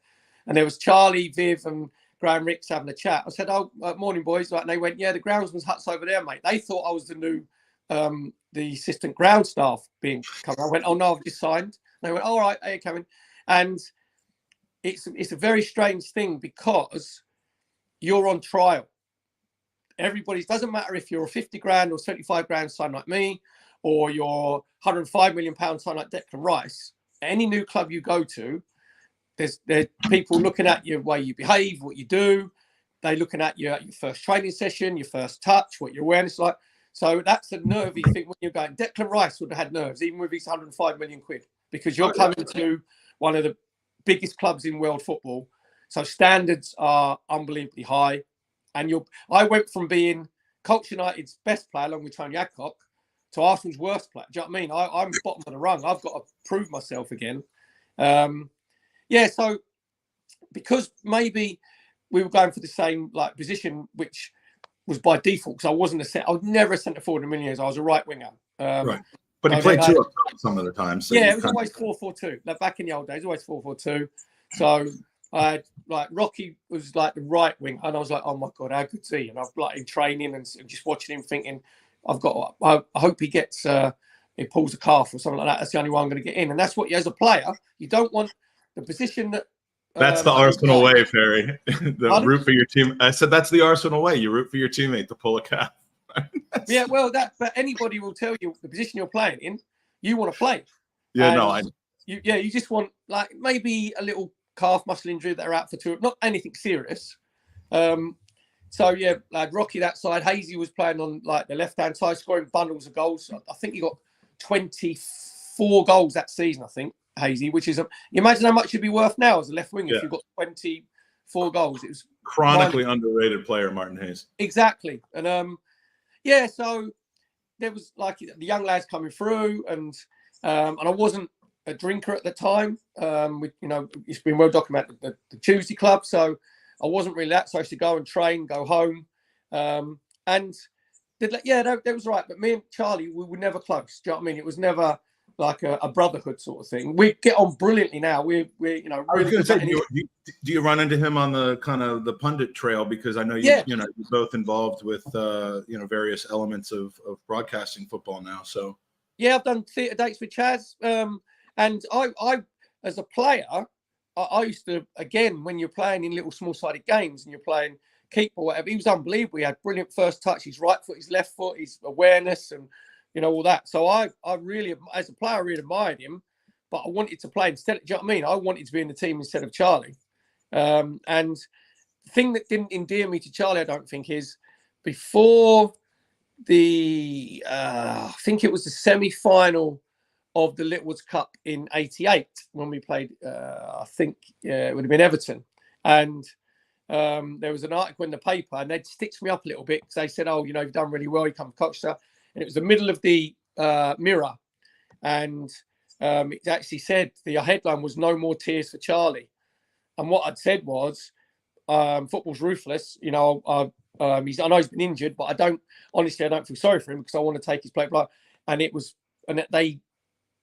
And there was Charlie, Viv, and Graham Ricks having a chat. I said, "Oh, morning, boys." Like, and they went, "Yeah, the groundsman's hut's over there, mate." They thought I was the new, the assistant ground staff being covered. I went, "Oh no, I've just signed." And they went, "All right, hey, coming." And it's a very strange thing because you're on trial. Everybody's doesn't matter if you're a 50 grand or 75 grand sign like me, or you're 105 million pound sign like Declan Rice. Any new club you go to, there's people looking at your way you behave, what you do. They're looking at you at your first training session, your first touch, what your awareness is like. So that's a nervy thing when you're going. Declan Rice would have had nerves, even with his 105 million quid, because you're coming to one of the biggest clubs in world football. So standards are unbelievably high. And I went from being Colts United's best player, along with Tony Adcock, to Arsenal's worst player. Do you know what I mean? I'm bottom of the rung. I've got to prove myself again. So because maybe we were going for the same position, which was by default, because I was never a centre forward in a million years. I was a right winger. Right. But he played 2 up top some of the time. So yeah, it was always 4-4-2. Like back in the old days, always 4-4-2. So I had Rocky was like the right wing, and I was like, oh my god, how good is he? And I've in training and just watching him, thinking, I hope he gets he pulls a calf or something like that. That's the only way I'm going to get in. And that's what, as a player, you don't want the position that. That's the Arsenal way, Ferry. Root for your team. I said that's the Arsenal way. You root for your teammate to pull a calf. Yeah, well, but anybody will tell you the position you're playing in, you want to play. Yeah, you just want maybe a little calf muscle injury that are out for 2, not anything serious, So yeah, like Rocky that side. Hazy was playing on like the left-hand side, scoring bundles of goals. I think he got 24 goals that season. I think Hazy, which is you imagine how much he'd be worth now as a left winger if you got 24 goals. It was chronically underrated player, Martin Hayes. Exactly, and yeah, so there was like the young lads coming through, and I wasn't a drinker at the time. It's been well documented the Tuesday club, so I wasn't really that. So I used to go and train, go home, and that was right. But me and Charlie, we were never close. Do you know what I mean? It was never like a brotherhood sort of thing. We get on brilliantly now. We're really. I was going to say, do you run into him on the kind of the pundit trail? Because I know you're both involved with various elements of broadcasting football now. So yeah, I've done theatre dates with Chaz, and I as a player, I used to, again, when you're playing in little small-sided games and you're playing keep or whatever, he was unbelievable. He had brilliant first touch, his right foot, his left foot, his awareness, and all that. So I really, as a player, I really admired him, but I wanted to play instead. Do you know what I mean? I wanted to be in the team instead of Charlie. And the thing that didn't endear me to Charlie, I don't think, is before the I think it was the semi-final of the Littlewoods Cup in '88 when we played. I think it would have been Everton, and there was an article in the paper, and they'd stitched me up a little bit because they said, "Oh, you've done really well. You come coach stuff." And it was the middle of the Mirror, and it actually said the headline was "No more tears for Charlie," and what I'd said was, "Football's ruthless. I know he's been injured, but I don't feel sorry for him because I want to take his place." And it was, and they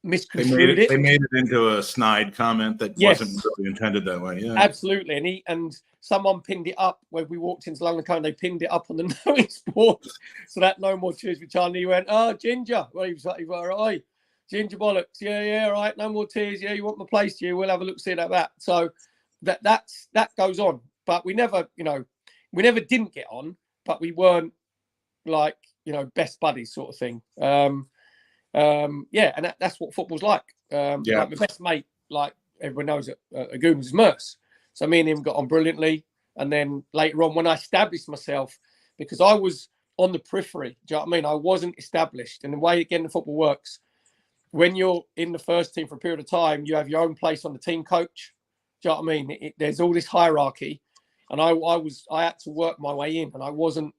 misconstrued it. They made it into a snide comment that wasn't really intended that way. Yeah, absolutely. And someone pinned it up when we walked into London Cone. They pinned it up on the Knowing Sports, so that "No more tears for Charlie." He went, "Oh, Ginger." Well, he was like, "All right, Ginger bollocks. Yeah, all right. No more tears. Yeah, you want my place? Yeah, we'll have a look, see at that." So that goes on, but we never didn't get on, but we weren't like best buddies sort of thing. And that's what football's like. Like my best mate, like everyone knows at Goons, is Merce. So me and him got on brilliantly. And then later on, when I established myself, because I was on the periphery, do you know what I mean? I wasn't established. And the way again the football works, when you're in the first team for a period of time, you have your own place on the team coach. Do you know what I mean? There's all this hierarchy, and I had to work my way in, and I wasn't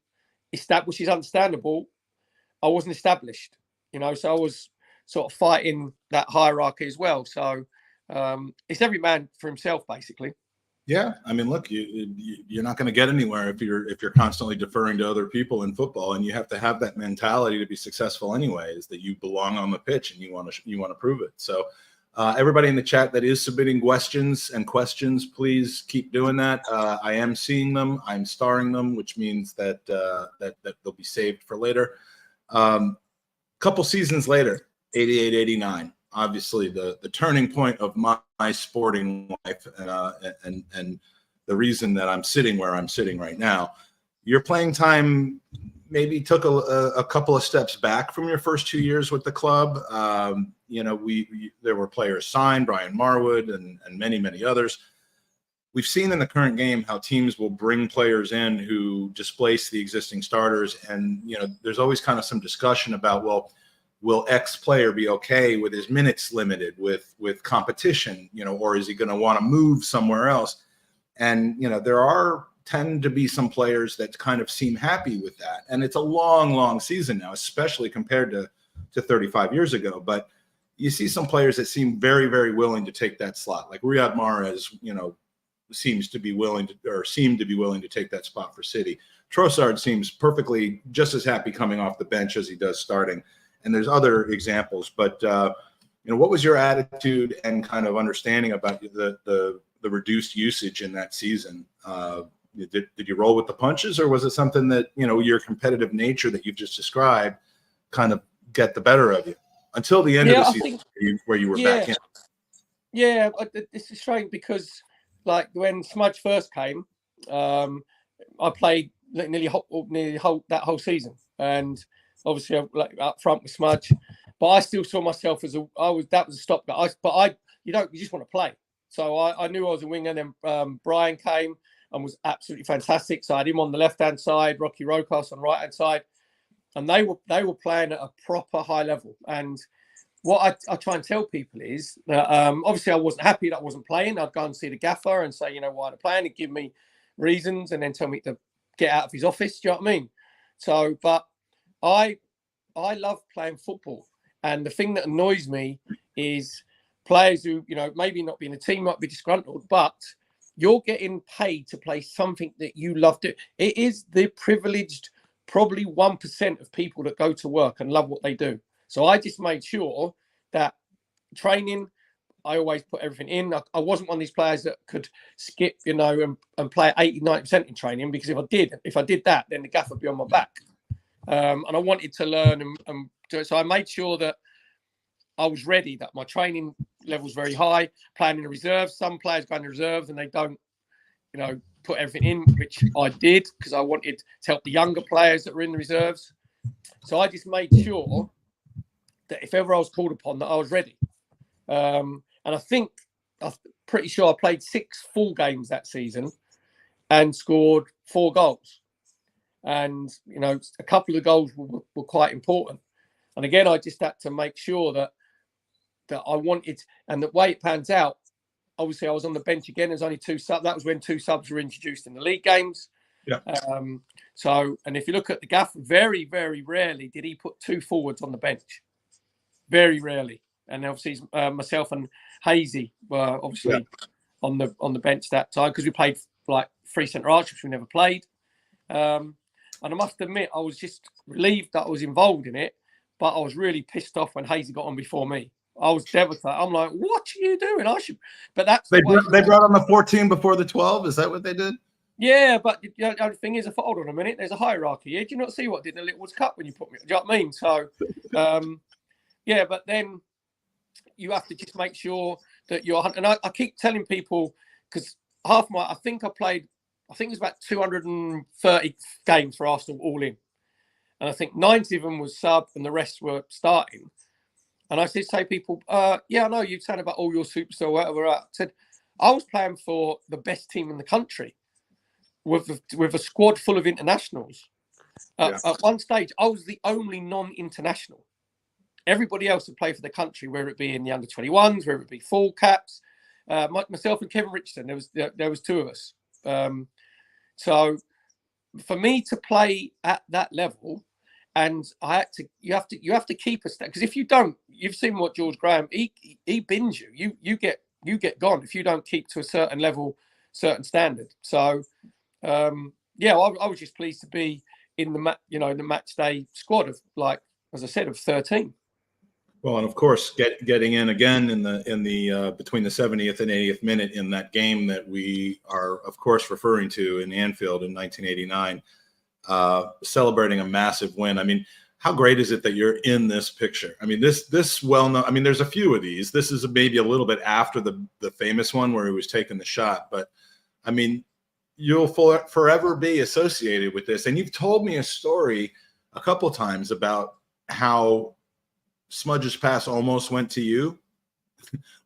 established, which is understandable. I wasn't established. So I was sort of fighting that hierarchy as well. So it's every man for himself, basically. Yeah, I mean, look, you're not going to get anywhere if you're constantly deferring to other people in football, and you have to have that mentality to be successful anyway. Is that you belong on the pitch and you want to prove it. So everybody in the chat that is submitting questions, please keep doing that. I am seeing them. I'm starring them, which means that they'll be saved for later. Couple seasons later, 88, 89, obviously the turning point of my sporting life and the reason that I'm sitting where I'm sitting right now. Your playing time maybe took a couple of steps back from your first 2 years with the club. There were players signed, Brian Marwood and many, many others. We've seen in the current game how teams will bring players in who displace the existing starters. And, there's always kind of some discussion about, well, will X player be okay with his minutes limited with competition, or is he going to want to move somewhere else? And, there tend to be some players that kind of seem happy with that. And it's a long, long season now, especially compared to 35 years ago. But you see some players that seem very, very willing to take that slot, like Riyad Mahrez, seemed to be willing to take that spot for City. Trossard seems perfectly just as happy coming off the bench as he does starting. And there's other examples, but what was your attitude and kind of understanding about the reduced usage in that season? Did you roll with the punches, or was it something that your competitive nature that you've just described kind of get the better of you until the end of the season where you were back in? Yeah, it's strange because like when Smudge first came, I played nearly that whole season, and obviously like up front with Smudge, but I still saw myself as that was a stopgap. You just want to play. So I knew I was a winger. Then Brian came, and was absolutely fantastic. So I had him on the left-hand side, Rocky Rokas on the right-hand side, and they were playing at a proper high level. And what I try and tell people is that obviously I wasn't happy that I wasn't playing. I'd go and see the gaffer and say, why I'm playing. He'd give me reasons and then tell me to get out of his office. Do you know what I mean? So, but I love playing football. And the thing that annoys me is players who, maybe not being a team, might be disgruntled, but you're getting paid to play something that you love to. It is the privileged, probably 1% of people that go to work and love what they do. So I just made sure that training, I always put everything in. I wasn't one of these players that could skip, and play 80, 90% in training, because if I did that, then the gaffer would be on my back. And I wanted to learn and do it. So I made sure that I was ready, that my training level was very high, playing in the reserves. Some players go in the reserves and they don't, put everything in, which I did because I wanted to help the younger players that were in the reserves. So I just made sure that if ever I was called upon, that I was ready. And I'm pretty sure I played 6 full games that season and scored 4 goals. And, a couple of the goals were quite important. And again, I just had to make sure that I wanted, and the way it pans out, obviously I was on the bench again. There's only 2 subs. That was when 2 subs were introduced in the league games. Yeah. So, and if you look at the gaff, very, very rarely did he put 2 forwards on the bench. Very rarely. And obviously myself and Hazy were obviously on the bench that time, because we played like 3 centre archers, which we never played. And I must admit, I was just relieved that I was involved in it, but I was really pissed off when Hazy got on before me. I was devastated. I'm like, what are you doing? But that's they brought on the 14 before the 12. Is that what they did? Yeah, but the other thing is, hold on a minute, there's a hierarchy here. Do you not see what I did in the Littlewoods Cup when you put me? Do you know what I mean? So, yeah, but then you have to just make sure that you're. And I keep telling people, because I think it was about 230 games for Arsenal all in. And I think 90 of them was sub and the rest were starting. And I said to people, yeah, I know you're saying about all your superstar, whatever. I said, I was playing for the best team in the country with a squad full of internationals. At one stage, I was the only non-international. Everybody else had played for the country, whether it be in the under-21s, whether it be full caps. Myself and Kevin Richardson, there was 2 of us. So for me to play at that level, and you have to keep a step, because if you don't, you've seen what George Graham, he bins you. You get gone if you don't keep to a certain level, certain standard. So I was just pleased to be in the match day squad of, like, as I said, of 13. Well, and of course, getting in again in the between the 70th and 80th minute in that game that we are, of course, referring to in Anfield in 1989, celebrating a massive win. I mean, how great is it that you're in this picture? I mean, this well-known. I mean, there's a few of these. This is maybe a little bit after the famous one where he was taking the shot, but I mean, you'll forever be associated with this. And you've told me a story a couple times about how Smudge's pass almost went to you,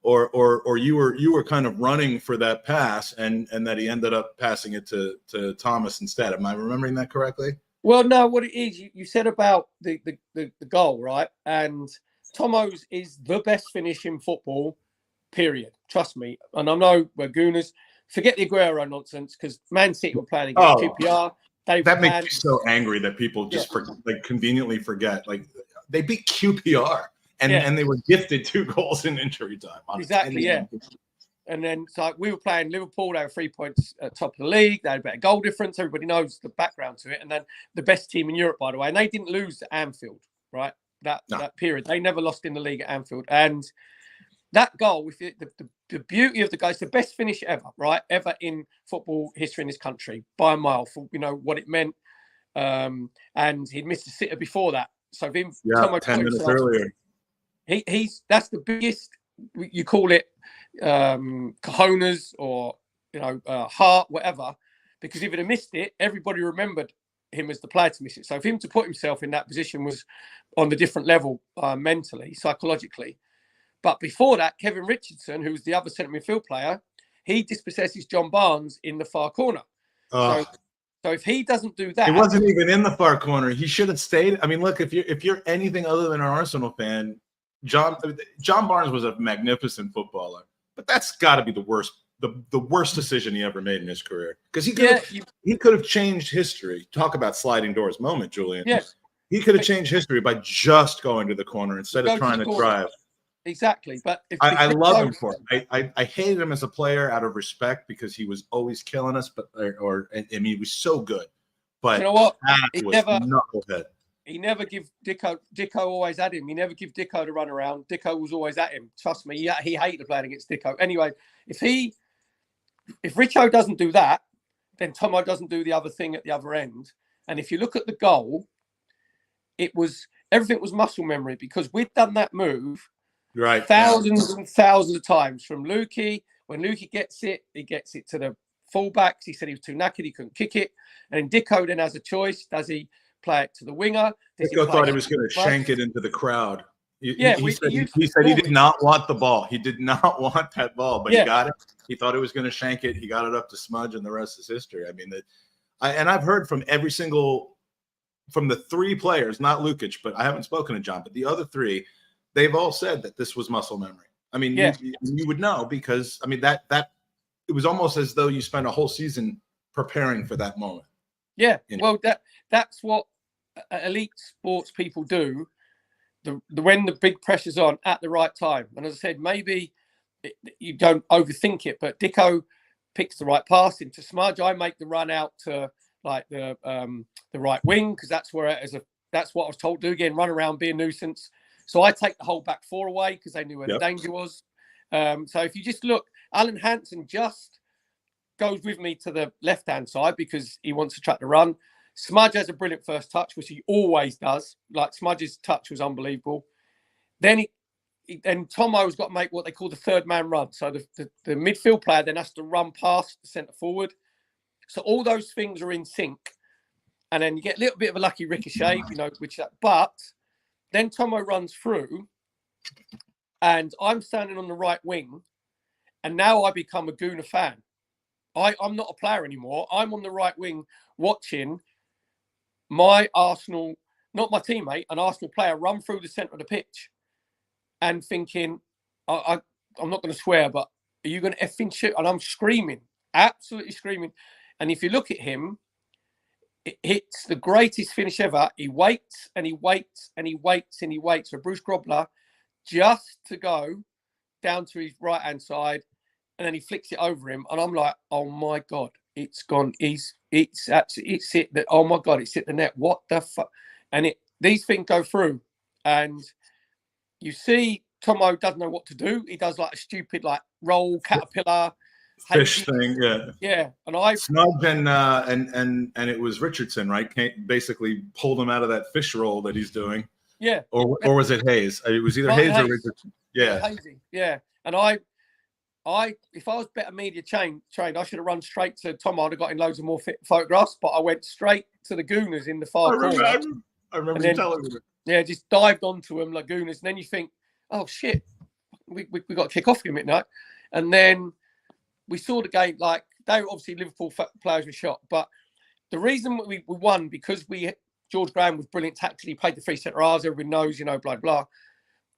or you were kind of running for that pass, and that he ended up passing it to Thomas instead. Am I remembering that correctly? Well, no, what it is, you said about the goal, right? And Tomo's is the best finish in football, period. Trust me. And I know we're Gooners. Forget the Aguero nonsense, because Man City were playing against QPR. That makes me so angry that people just conveniently forget. Like, they beat QPR, and they were gifted 2 goals in injury time. Exactly, yeah. And then, so we were playing Liverpool. They were 3 points at top of the league. They had a better goal difference. Everybody knows the background to it. And then the best team in Europe, by the way. And they didn't lose at Anfield, right? That period. They never lost in the league at Anfield. And that goal, with the beauty of the guy, it's the best finish ever, right? Ever in football history in this country, by a mile, for what it meant. And he'd missed a sitter before that. So him, 10 minutes earlier. That's the biggest, you call it cojones or heart, whatever, because if he'd have missed it, everybody remembered him as the player to miss it. So for him to put himself in that position was on the different level, mentally, psychologically. But before that, Kevin Richardson, who was the other centre midfield player, he dispossesses John Barnes in the far corner. So if he doesn't do that, it wasn't even in the far corner. He should have stayed. I mean, look, if you're anything other than an Arsenal fan, John Barnes was a magnificent footballer, but that's got to be the worst decision he ever made in his career, because he could have changed history. Talk about sliding doors moment, Julian. Yes, he could have changed history by just going to the corner instead of trying to drive. Exactly, but I love him for it. I hated him as a player out of respect because he was always killing us, but I mean, he was so good. But you know what? He was knucklehead. He never give Dicko. Dicko always had him. He never give Dicko to run around. Dicko was always at him. Trust me, he hated playing against Dicko. Anyway, if Richo doesn't do that, then Tomo doesn't do the other thing at the other end. And if you look at the goal, everything was muscle memory, because we'd done that move. Right. Thousands and thousands of times from Lukey. When Lukey gets it, he gets it to the fullbacks. He said he was too knackered, he couldn't kick it. And then Dicko then has a choice. Does he play it to the winger? Dicko thought he was going to shank it into the crowd. He said he did not want the ball. He did not want that ball, but he got it. He thought he was going to shank it. He got it up to Smudge, and the rest is history. I mean, I've heard from from the three players, not Lukic, but I haven't spoken to John, but the other three, they've all said that this was muscle memory. I mean, you would know, because I mean that it was almost as though you spent a whole season preparing for that moment. Yeah, well, that's what elite sports people do. When the big pressure's on at the right time, and as I said, maybe you don't overthink it, but Dicko picks the right pass into Smudge. I make the run out to like the right wing, because that's what I was told to do. Again, run around, be a nuisance. So I take the whole back four away because they knew where the danger was. So if you just look, Alan Hansen just goes with me to the left-hand side because he wants to track the run. Smudge has a brilliant first touch, which he always does. Like, Smudge's touch was unbelievable. Then Tomo's got to make what they call the third man run. So the midfield player then has to run past the centre forward. So all those things are in sync. And then you get a little bit of a lucky ricochet, but then Tomo runs through, and I'm standing on the right wing, and now I become a Gooner fan. I'm not a player anymore. I'm on the right wing watching my Arsenal, not my teammate, an Arsenal player, run through the centre of the pitch, and thinking, I'm not going to swear, but are you going to effing shoot? And I'm screaming, absolutely screaming. And if you look at him, it's the greatest finish ever. He waits and he waits and he waits and he waits for Bruce Grobler just to go down to his right-hand side, and then he flicks it over him. And I'm like, oh my God, it's gone. It's hit the, oh my God, it's hit the net. What the fuck? And these things go through, and you see Tomo doesn't know what to do. He does like a stupid roll caterpillar fish thing, and I Smudge and it was Richardson, right? Basically pulled him out of that fish roll that he's doing. Yeah. Or was it Hayes? It was either Hayes or Richardson. Yeah. Hazy. Yeah. And I if I was better media trained, I should have run straight to Tomo. I'd have got in loads of more photographs, but I went straight to the Gooners in the far corner. I remember you telling me. Yeah, just dived onto them like Gooners, and then you think, oh shit, we got to kick off here midnight, and then we saw the game. Like, they were obviously Liverpool players were shot, but the reason we won because George Graham was brilliant tactically. He played the three centre halves. Everyone knows, blah blah.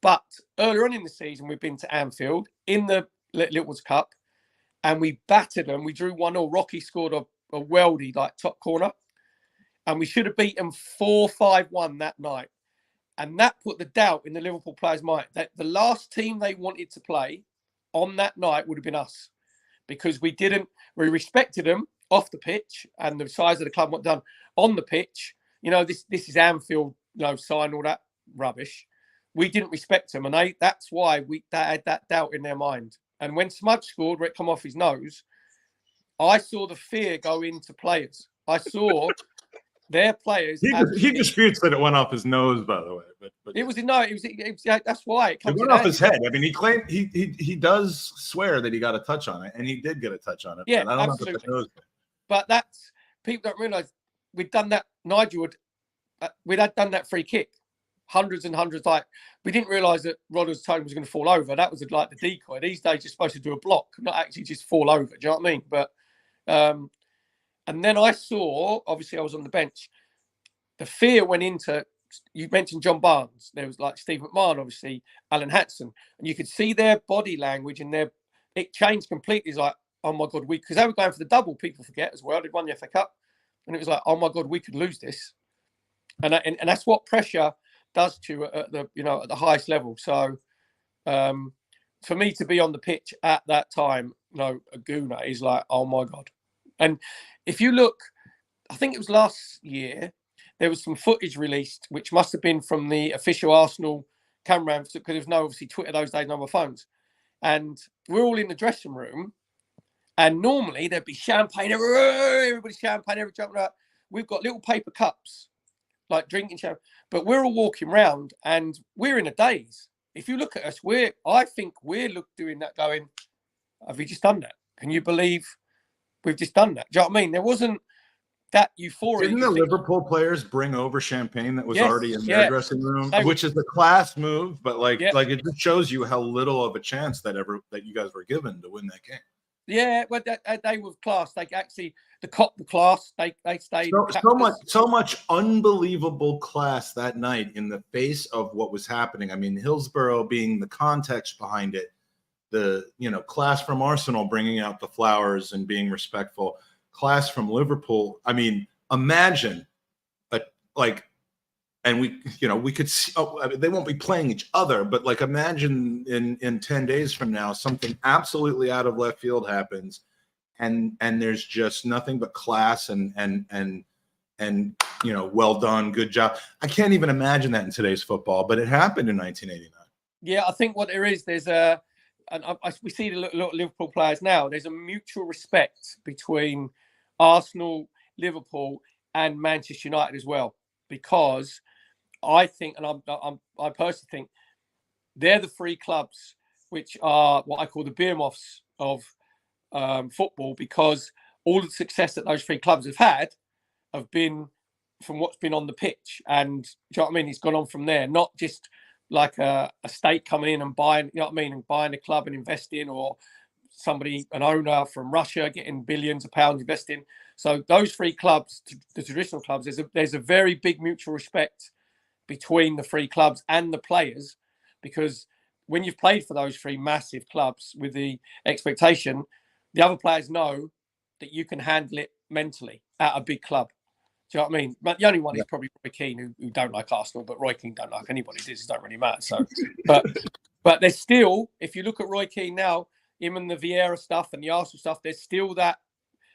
But earlier on in the season, we've been to Anfield in the Little's Cup, and we battered them. We drew 1-0. Rocky scored a weldy top corner, and we should have beaten 4-5-1 that night. And that put the doubt in the Liverpool players' mind that the last team they wanted to play on that night would have been us, because we respected them off the pitch, and the size of the club what done on the pitch. This is Anfield, sign all that rubbish. We didn't respect them, and that's why they had that doubt in their mind. And when Smudge scored, where it come off his nose, I saw the fear go into players. I saw their players. He disputes that it went off his nose, by the way. But it was that's why it comes. It went off his head. I mean, he claimed he does swear that he got a touch on it, and he did get a touch on it. Yeah, I don't absolutely. know if it was. But that's, people don't realise we'd done that. Nigel we'd had done that free kick hundreds and hundreds. Like, we didn't realise that Rodder's tone was going to fall over. That was like the decoy. These days, you're supposed to do a block, not actually just fall over. Do you know what I mean? But and then I saw, obviously, I was on the bench. The fear went into. You mentioned John Barnes. There was like Steve McMahon, obviously, Alan Hatson, and you could see their body language and it changed completely. It's like, oh my God, because they were going for the double. People forget as well. They'd won the FA Cup, and it was like, oh my God, we could lose this, and that's what pressure does to you at the at the highest level. So, for me to be on the pitch at that time, a Gooner is like, oh my God. And if you look, I think it was last year. There was some footage released, which must have been from the official Arsenal camera, because there was no, obviously, Twitter those days, no more phones. And we're all in the dressing room, and normally there'd be champagne everywhere, everybody's champagne, everybody jumping out. We've got little paper cups, like drinking champagne, but we're all walking around, and we're in a daze. If you look at us, I think we're doing that, going, have we just done that? Can you believe we've just done that? Do you know what I mean? There wasn't that euphoria. Didn't the Liverpool players bring over champagne that was already in their dressing room, which is a class move, but like it just shows you how little of a chance that you guys were given to win that game. Yeah, well, they were class. They actually, the cop were class. They stayed. So much unbelievable class that night in the face of what was happening. I mean, Hillsborough being the context behind it, the class from Arsenal bringing out the flowers and being respectful. Class from Liverpool. I mean, imagine and we could see, they won't be playing each other, but like, imagine in 10 days from now, something absolutely out of left field happens, and there's just nothing but class and well done, good job. I can't even imagine that in today's football, but it happened in 1989. Yeah, I think what there is, we see the Liverpool players now. There's a mutual respect between Arsenal, Liverpool, and Manchester United as well, because I think, and I personally think, they're the three clubs which are what I call the behemoths of football, because all the success that those three clubs have been from what's been on the pitch, and do you know what I mean? It's gone on from there, not just like a state coming in and buying, and buying a club and investing, or an owner from Russia getting billions of pounds investing. So those three clubs, the traditional clubs, there's a very big mutual respect between the three clubs and the players, because when you've played for those three massive clubs with the expectation, the other players know that you can handle it mentally at a big club. Do you know what I mean? But the only one is probably Roy Keane, who don't like Arsenal, but Roy Keane don't like anybody. This don't really matter. So, but there's still, if you look at Roy Keane now, him and the Vieira stuff and the Arsenal stuff, there's still that,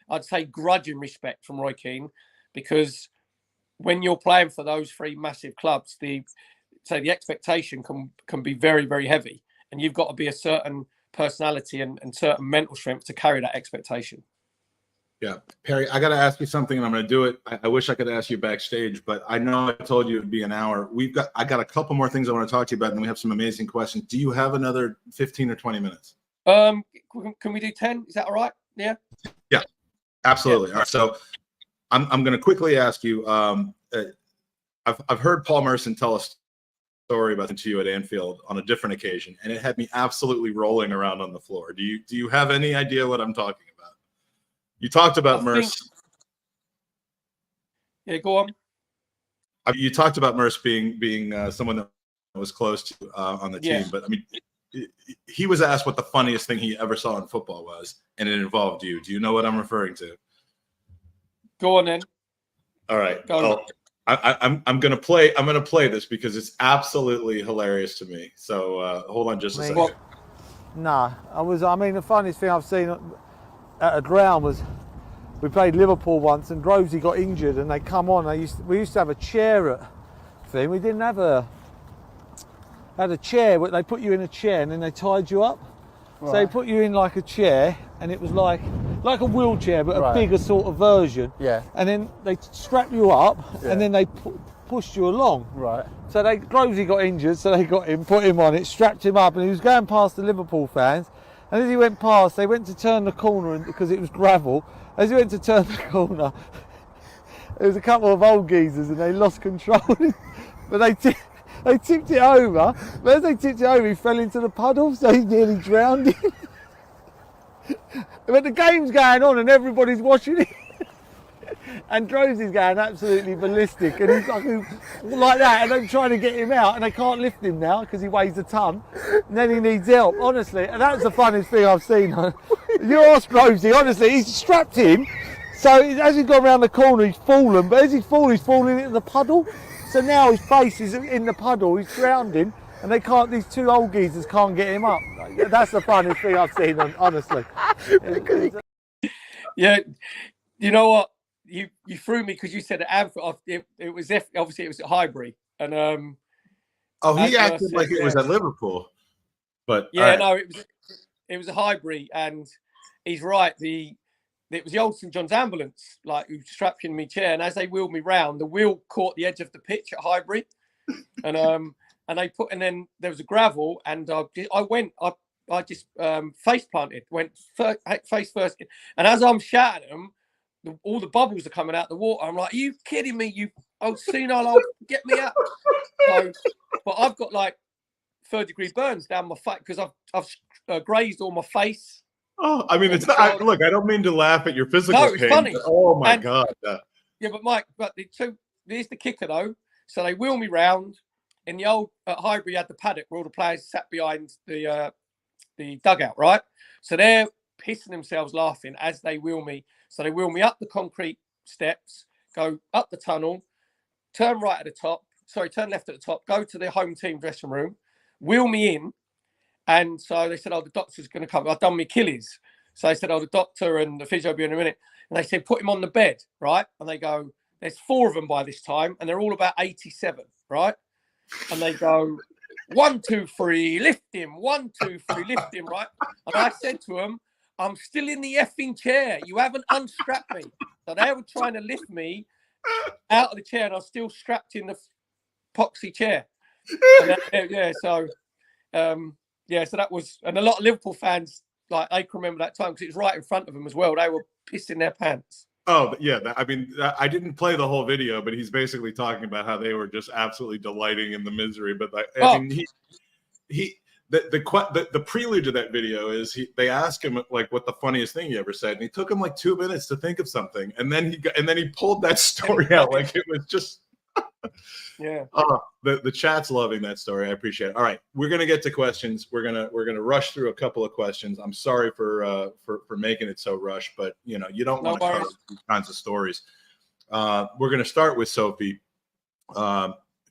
I'd say, grudging respect from Roy Keane, because when you're playing for those three massive clubs, the expectation can be very, very heavy, and you've got to be a certain personality and certain mental strength to carry that expectation. Yeah, Perry, I got to ask you something, and I'm going to do it. I wish I could ask you backstage, but I know I told you it'd be an hour. I got a couple more things I want to talk to you about, and then we have some amazing questions. Do you have another 15 or 20 minutes? Can we do 10? Is that all right? Yeah. Yeah, absolutely. Yeah. All right. So I'm going to quickly ask you. I've heard Paul Merson tell a story about to you at Anfield on a different occasion, and it had me absolutely rolling around on the floor. Do you have any idea what I'm talking about? You talked about Merce. Yeah, go on. You talked about Merce being someone that was close to on the team, but I mean, he was asked what the funniest thing he ever saw in football was, and it involved you. Do you know what I'm referring to? Go on then. All right. I'm gonna play this because it's absolutely hilarious to me. So hold on just a second. Nah, the funniest thing I've seen at a ground was we played Liverpool once, and Grovesy got injured, and they come on. We used to have a chair at thing. We didn't have had a chair, but they put you in a chair and then they tied you up. Right. So they put you in like a chair, and it was like a wheelchair, but a bigger sort of version. Yeah. And then they strap you up, and then they pushed you along. Right. So Grovesy got injured, so they got him, put him on it, strapped him up, and he was going past the Liverpool fans. And as he went past, they went to turn the corner, because it was gravel. As he went to turn the corner, there was a couple of old geezers, and they lost control. But They tipped it over, but as they tipped it over, he fell into the puddle, so he nearly drowned him. But the game's going on and everybody's watching it. And Drosy's going absolutely ballistic, and he's like that, and they're trying to get him out, and they can't lift him now because he weighs a ton, and then he needs help, honestly. And that's the funniest thing I've seen. You ask Drosy, honestly, he's strapped him, so as he's gone around the corner, he's fallen, but as he's falling into the puddle, so now his face is in the puddle, he's drowning, and these two old geezers can't get him up. That's the funniest thing I've seen, honestly. Yeah, you know what? You threw me because you said at Anfield. It was obviously it was at Highbury, and he acted like it was at Liverpool, but yeah, no, it was a Highbury, and he's right. It was the old St John's ambulance, like who strapped in my chair, and as they wheeled me round, the wheel caught the edge of the pitch at Highbury, and then there was a gravel, and I just face planted, went face first, and as I'm shouting at them, all the bubbles are coming out the water. I'm like, are you kidding me? You old senile, get me out. So, but I've got like 3rd-degree burns down my face because I've grazed all my face. Oh, I mean, it's not. Look, I don't mean to laugh at your physical no, it's pain. funny. But, oh my God. Yeah, but Mike, here's the kicker though. So they wheel me round. In the old at Highbury, you had the paddock where all the players sat behind the dugout, right? So they're pissing themselves laughing as they wheel me. So they wheel me up the concrete steps, go up the tunnel, turn left at the top, go to the home team dressing room, wheel me in. And so they said, the doctor's going to come. I've done my Achilles. So they said, the doctor and the physio will be in a minute. And they said, put him on the bed, right? And they go, there's 4 of them by this time, and they're all about 87, right? And they go, 1, 2, 3, lift him. 1, 2, 3, lift him, right? And I said to them, I'm still in the effing chair. You haven't unstrapped me. So they were trying to lift me out of the chair, and I was still strapped in the poxy chair. So that was, and a lot of Liverpool fans, like, they can remember that time because it was right in front of them as well. They were pissing their pants. Oh, yeah. I didn't play the whole video, but he's basically talking about how they were just absolutely delighting in the misery. But I mean, the prelude to that video is they asked him like what the funniest thing he ever said, and he took him like 2 minutes to think of something, and then he pulled that story out like it was just yeah. The chat's loving that story. I appreciate it. All right, we're gonna get to questions. We're gonna rush through a couple of questions. I'm sorry for making it so rushed, but you don't want to cover these kinds of stories. We're gonna start with Sophie.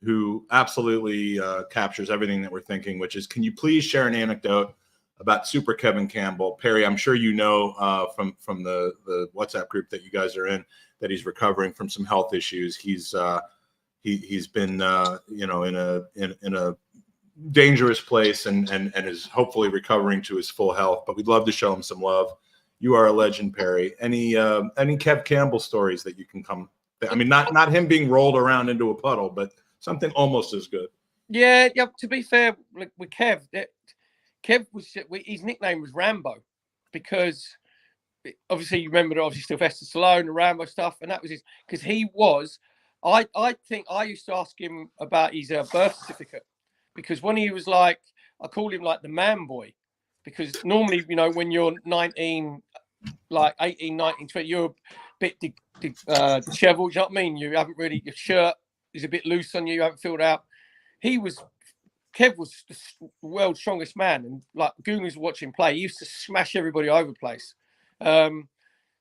Who absolutely captures everything that we're thinking, which is, can you please share an anecdote about Super Kevin Campbell? Perry, I'm sure you know from the WhatsApp group that you guys are in that he's recovering from some health issues. He's been in a dangerous place and is hopefully recovering to his full health. But we'd love to show him some love. You are a legend, Perry. Any Kev Campbell stories that you can come? I mean, not him being rolled around into a puddle, but something almost as good. Yeah. To be fair, with Kev, his nickname was Rambo because obviously you remember Sylvester Stallone and Rambo stuff, and that was because he was. I think I used to ask him about his birth certificate because when he was like, I called him like the man boy because normally when you're 19, like 18, 19, 20, you're a bit disheveled. You know what I mean? You haven't really, your shirt is a bit loose on you. You haven't filled out. Kev was the world's strongest man, and like Goonies watching play, he used to smash everybody over the place.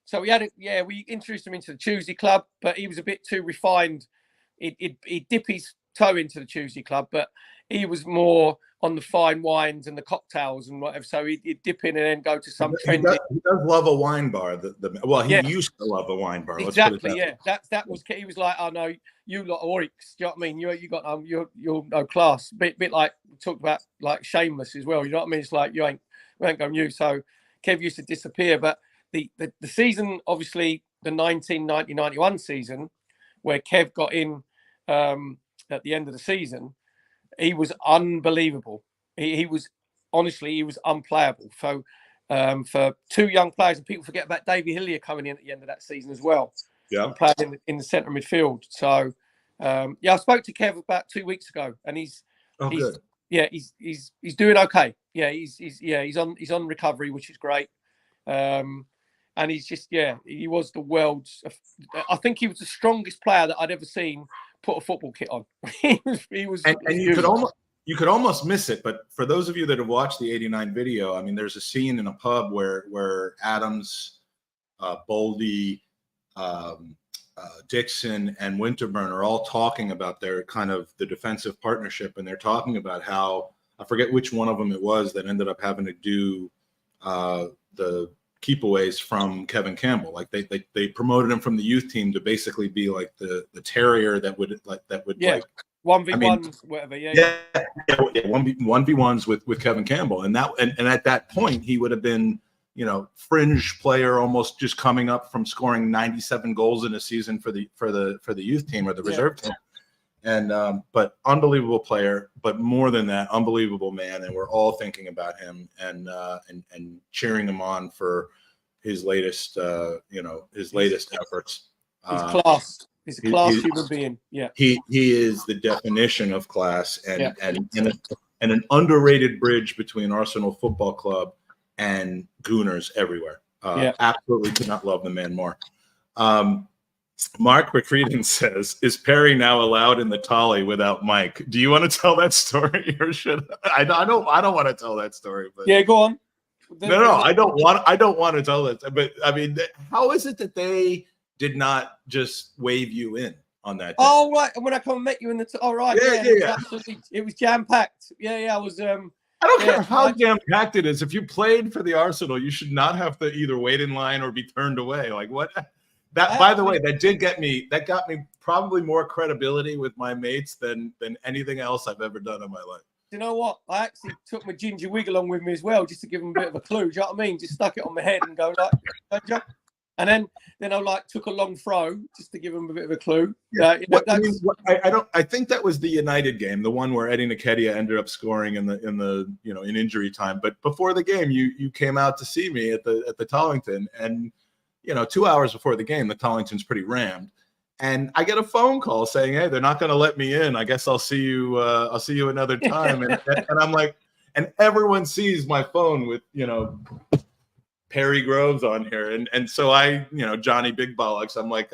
So we introduced him into the Tuesday Club, but he was a bit too refined. He'd dip his toe into the Tuesday Club, but he was more on the fine wines and the cocktails and whatever. So he'd dip in and then go to some trendy. He does love a wine bar. He used to love a wine bar. Exactly. That was. He was like, oh no, you lot are Oryx. Do you know what I mean? You got you're no class. Bit like we talked about like Shameless as well. You know what I mean? It's like we ain't going you. So Kev used to disappear, but the season, obviously the 1990-91 season, where Kev got in at the end of the season. He was unbelievable. He was unplayable. So for 2 young players, and people forget about Davy Hillier coming in at the end of that season as well. Yeah, playing in the centre midfield. So Yeah, I spoke to Kev about 2 weeks ago, and he's good. Yeah, he's doing okay. Yeah, he's on recovery, which is great. And he's just, he was the world's. I think he was the strongest player that I'd ever seen put a football kit on. he was, and you could almost miss it. But for those of you that have watched the '89 video, I mean, there's a scene in a pub where Adams, Boldy, Dixon, and Winterburn are all talking about their kind of the defensive partnership, and they're talking about how, I forget which one of them it was that ended up having to do the keepaways from Kevin Campbell. Like they promoted him from the youth team to basically be like the terrier that would like 1v1s, whatever. Yeah, 1v1s with Kevin Campbell, and at that point he would have been, fringe player, almost just coming up from scoring 97 goals in a season for the youth team or the reserve team. And but unbelievable player, but more than that, unbelievable man. And we're all thinking about him and cheering him on for his latest efforts. He's class. He's a class human being. Yeah. He is the definition of class and an underrated bridge between Arsenal Football Club and Gooners everywhere. Absolutely could not love the man more. Mark McCreedon says, "Is Perry now allowed in the Tolly without Mike?" Do you want to tell that story, or should I? I don't want to tell that story. But yeah, go on. No, I don't want to tell that. But I mean, how is it that they did not just wave you in on that day? Oh right, and when I come and met you in the right, absolutely, it was jam packed. I was. I don't care how jam packed it is. If you played for the Arsenal, you should not have to either wait in line or be turned away. Like what? That, by the way, that got me probably more credibility with my mates than anything else I've ever done in my life. You know what? I actually took my ginger wig along with me as well, just to give them a bit of a clue. Do you know what I mean? Just stuck it on my head and go like, and then I took a long throw just to give them a bit of a clue. I think that was the United game, the one where Eddie Nketiah ended up scoring in injury time. But before the game, you came out to see me at the Tollington, and 2 hours before the game, the Tollington's pretty rammed. And I get a phone call saying, "Hey, they're not going to let me in. I guess I'll see you another time." And I'm like, and everyone sees my phone with, Perry Groves on here. And so I, Johnny Big Bollocks, I'm like,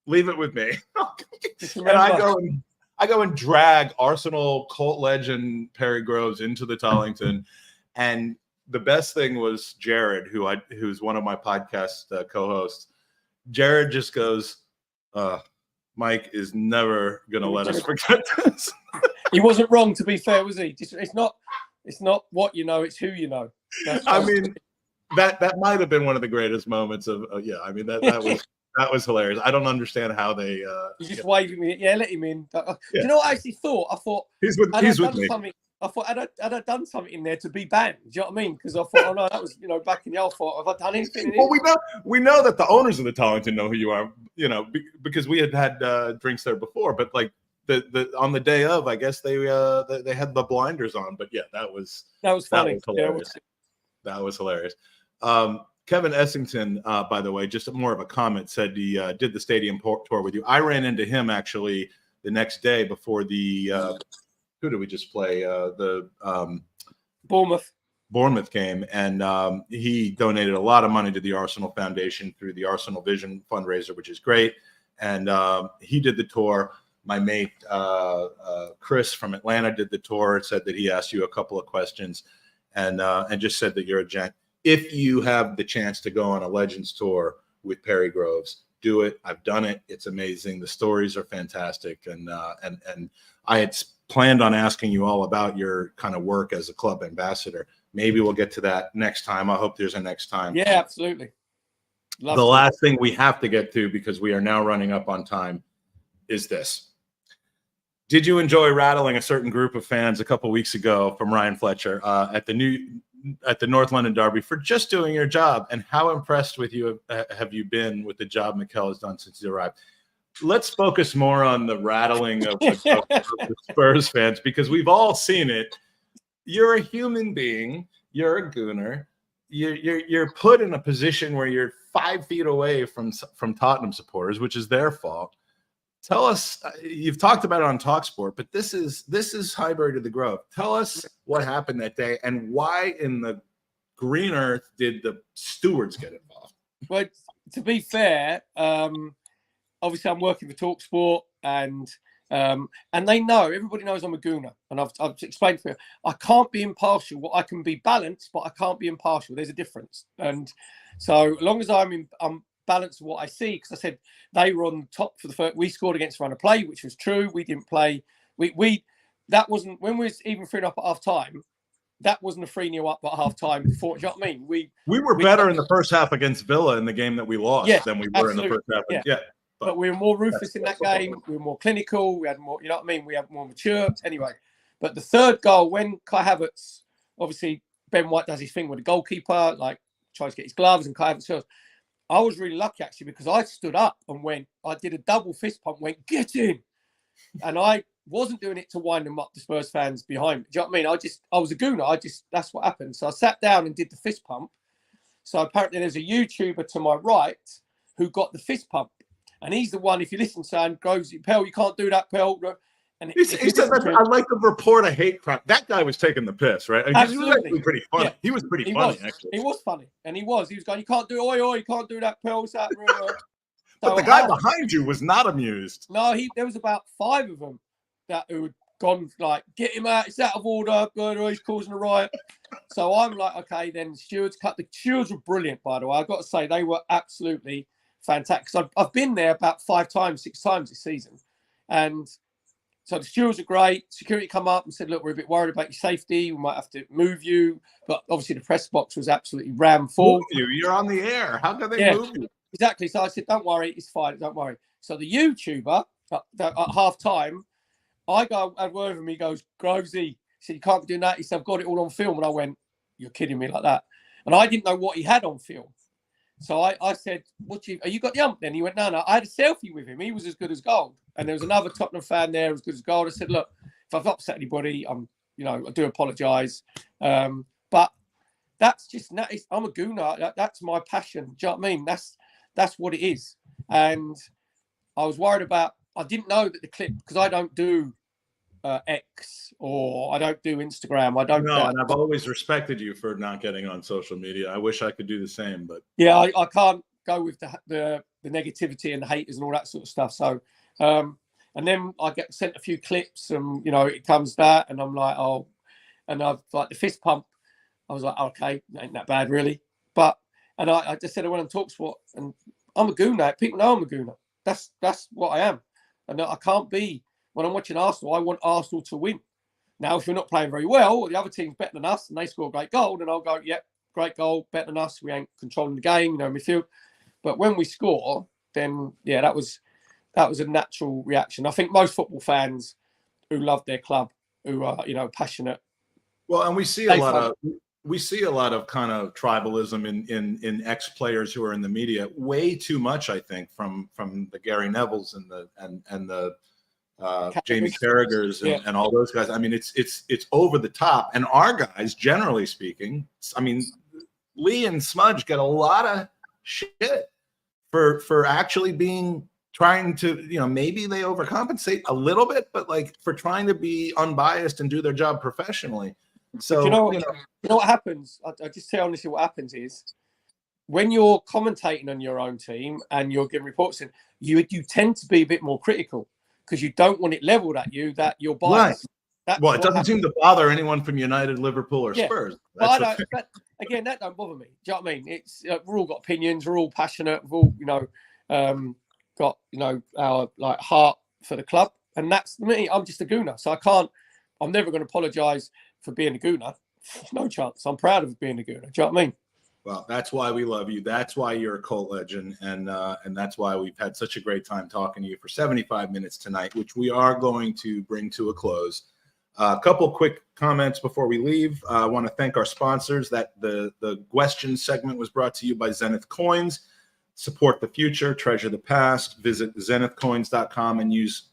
leave it with me. And I go and drag Arsenal cult legend Perry Groves into the Tollington. And the best thing was Jared, who's one of my podcast co-hosts. Jared just goes, "Mike is never gonna let us forget this." He wasn't wrong, to be fair, was he? It's not what you know, it's who you know. I mean, that might have been one of the greatest moments of I mean that was hilarious. I don't understand how they you just waving me, let him in. Do you know what I actually thought? I thought he's with me. I thought I'd have done something in there to be banned. Do you know what I mean? Because I thought, oh no, that was back in the old thought. Have I done anything? Well, we know that the owners of the Tollington know who you are. Because we had drinks there before. But like the on the day of, I guess they had the blinders on. But yeah, that was funny. That was hilarious. Kevin Essington, by the way, just more of a comment, said he did the stadium tour with you. I ran into him actually the next day before the. Who did we just play? The Bournemouth game, and he donated a lot of money to the Arsenal Foundation through the Arsenal Vision fundraiser, which is great. And he did the tour. My mate Chris from Atlanta did the tour. Said that he asked you a couple of questions, and just said that you're a gent. If you have the chance to go on a Legends tour with Perry Groves, do it. I've done it. It's amazing. The stories are fantastic, and I had planned on asking you all about your kind of work as a club ambassador. Maybe we'll get to that next time. I hope there's a next time. Yeah, absolutely. Last thing we have to get to, because we are now running up on time, is this. Did you enjoy rattling a certain group of fans a couple weeks ago from Ryan Fletcher at the North London Derby for just doing your job? And how impressed with you have you been with the job Mikel has done since he arrived? Let's focus more on the rattling of the Spurs fans, because we've all seen it. You're a human being. You're a gooner. You're put in a position where you're 5 feet away from Tottenham supporters, which is their fault. Tell us, you've talked about it on TalkSport, but this is Highbury to the Grove. Tell us what happened that day and why in the green earth did the stewards get involved? Well, to be fair, obviously I'm working for TalkSport, and they know, everybody knows I'm a gooner, and I've explained to you, I can't be impartial. Well, I can be balanced, but I can't be impartial. There's a difference, and so as long as I'm balanced with what I see, because I said they were on top for the first. We scored against Run of Play, which was true. We didn't play. We that wasn't when we was even 3-0 up at half time. That wasn't a 3-0 up at half time before. Do you know what I mean? We were better in the first half against Villa in the game that we lost than we were in the first half. Yeah. But we were more ruthless in that game. We were more clinical. We had more, you know what I mean? We had more mature. Anyway, but the third goal, when Kai Havertz, obviously Ben White does his thing with the goalkeeper, like tries to get his gloves, and Kai Havertz goes. I was really lucky actually, because I stood up and I did a double fist pump, went, get in. And I wasn't doing it to wind them up, the Spurs fans behind me. Do you know what I mean? I was a gooner. That's what happened. So I sat down and did the fist pump. So apparently there's a YouTuber to my right who got the fist pump. And he's the one, if you listen to him, goes, Pell, you can't do that, Pell. And he said, I'd like to report a hate crime. That guy was taking the piss, right? And he was actually pretty funny. Yeah. He was pretty funny, actually. He was funny. And he was going, you can't do, you can't do that, Pell. But the guy behind you was not amused. No, there was about 5 of them who had gone like, get him out, it's out of order, he's causing a riot. So I'm like, okay, then the stewards were brilliant, by the way. I've got to say, they were absolutely fantastic. I've been there about 5 times, 6 times this season. And so the stewards are great. Security come up and said, look, we're a bit worried about your safety. We might have to move you. But obviously the press box was absolutely ram full. You're on the air. How can they move you? Exactly. So I said, don't worry, it's fine, don't worry. So the YouTuber at half time, I go and word with him, he goes, Grovesy, he said, you can't be doing that. He said, I've got it all on film. And I went, you're kidding me, like that. And I didn't know what he had on film. So I said, you got the ump then? He went, no. I had a selfie with him. He was as good as gold. And there was another Tottenham fan there as good as gold. I said, look, if I've upset anybody, I do apologise. But that's just, I'm a gooner. That's my passion. Do you know what I mean? That's what it is. And I was worried about, I didn't know that the clip, because I don't do X or I don't do Instagram. I don't know. And I've always respected you for not getting on social media. I wish I could do the same, but yeah, I can't go with the negativity and the haters and all that sort of stuff. So, and then I get sent a few clips and, it comes that and I'm like, oh, and I've like the fist pump. I was like, okay, ain't that bad really. But, and I just said I went on TalkSport and I'm a gooner. People know I'm a gooner. That's what I am. And I can't be, when I'm watching Arsenal, I want Arsenal to win. Now, if we're not playing very well, or the other team's better than us and they score a great goal, then I'll go, yep, great goal, better than us. We ain't controlling the game, midfield. But when we score, then, yeah, that was a natural reaction. I think most football fans who love their club, who are, passionate. Well, and we see a lot of kind of tribalism in ex-players who are in the media. Way too much, I think, from the Gary Nevilles and the Jamie Carragher's and all those guys. I mean, it's over the top. And our guys, generally speaking, I mean, Lee and Smudge get a lot of shit for actually trying to, maybe they overcompensate a little bit, but like for trying to be unbiased and do their job professionally. So you know what happens? I just tell honestly what happens is when you're commentating on your own team and you're giving reports in, you tend to be a bit more critical because you don't want it leveled at you that you're biased. Right. Well, it doesn't seem to bother anyone from United, Liverpool, or Spurs. But again, that don't bother me. Do you know what I mean? It's we're all got opinions, we're all passionate, we've all got our like heart for the club, and that's me. I'm just a gooner, so I'm never going to apologise for being a gooner. No chance. I'm proud of being a gooner. Do you know what I mean? Well, that's why we love you. That's why you're a cult legend, and that's why we've had such a great time talking to you for 75 minutes tonight, which we are going to bring to a close. A couple quick comments before we leave. I want to thank our sponsors. That the question segment was brought to you by Zenith Coins. Support the future, treasure the past. Visit zenithcoins.com and use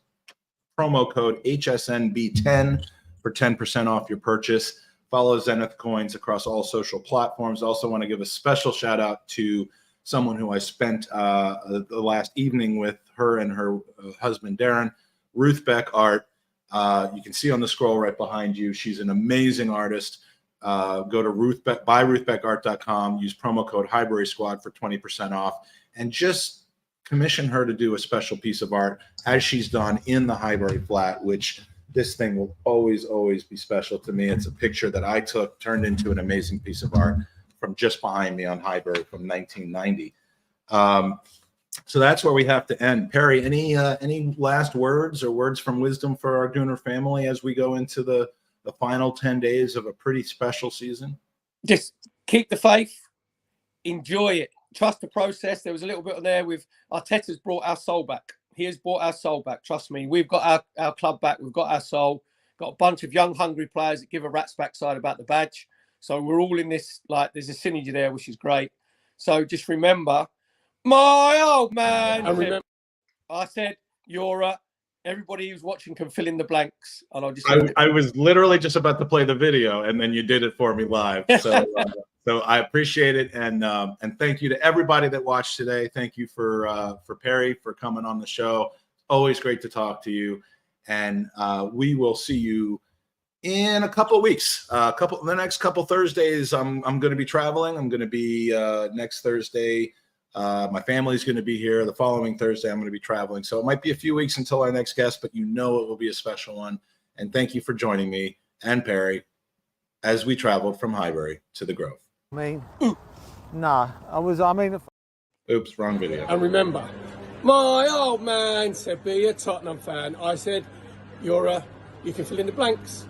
promo code HSNB10 for 10% off your purchase. Follow Zenith Coins across all social platforms. Also want to give a special shout out to someone who I spent the last evening with, her and her husband, Darren. Ruth Beck Art. You can see on the scroll right behind you. She's an amazing artist. Go to buyruthbeckart.com, use promo code Highbury Squad for 20% off, and just commission her to do a special piece of art as she's done in the Highbury flat, which this thing will always, always be special to me. It's a picture that I took, turned into an amazing piece of art from just behind me on Highbury from 1990. So that's where we have to end. Perry, any last words or words from wisdom for our Dooner family as we go into the final 10 days of a pretty special season? Just keep the faith, enjoy it, trust the process. There was a little bit of there with Arteta's brought our soul back. He has brought our soul back. Trust me, we've got our club back. We've got our soul. Got a bunch of young, hungry players that give a rat's backside about the badge. So we're all in this, like, there's a synergy there, which is great. So just remember, my old man. And remember, I said, you're everybody who's watching can fill in the blanks. And I was literally just about to play the video, and then you did it for me live. So, so I appreciate it, and thank you to everybody that watched today. Thank you for Perry for coming on the show. Always great to talk to you, and we will see you in a couple of weeks. The next couple Thursdays, I'm going to be traveling. I'm going to be next Thursday. My family's going to be here. The following Thursday, I'm going to be traveling. So it might be a few weeks until our next guest, but you know it will be a special one. And thank you for joining me and Perry as we traveled from Highbury to the Grove. Oops, wrong video. And remember, my old man said, be a Tottenham fan. I said, you can fill in the blanks.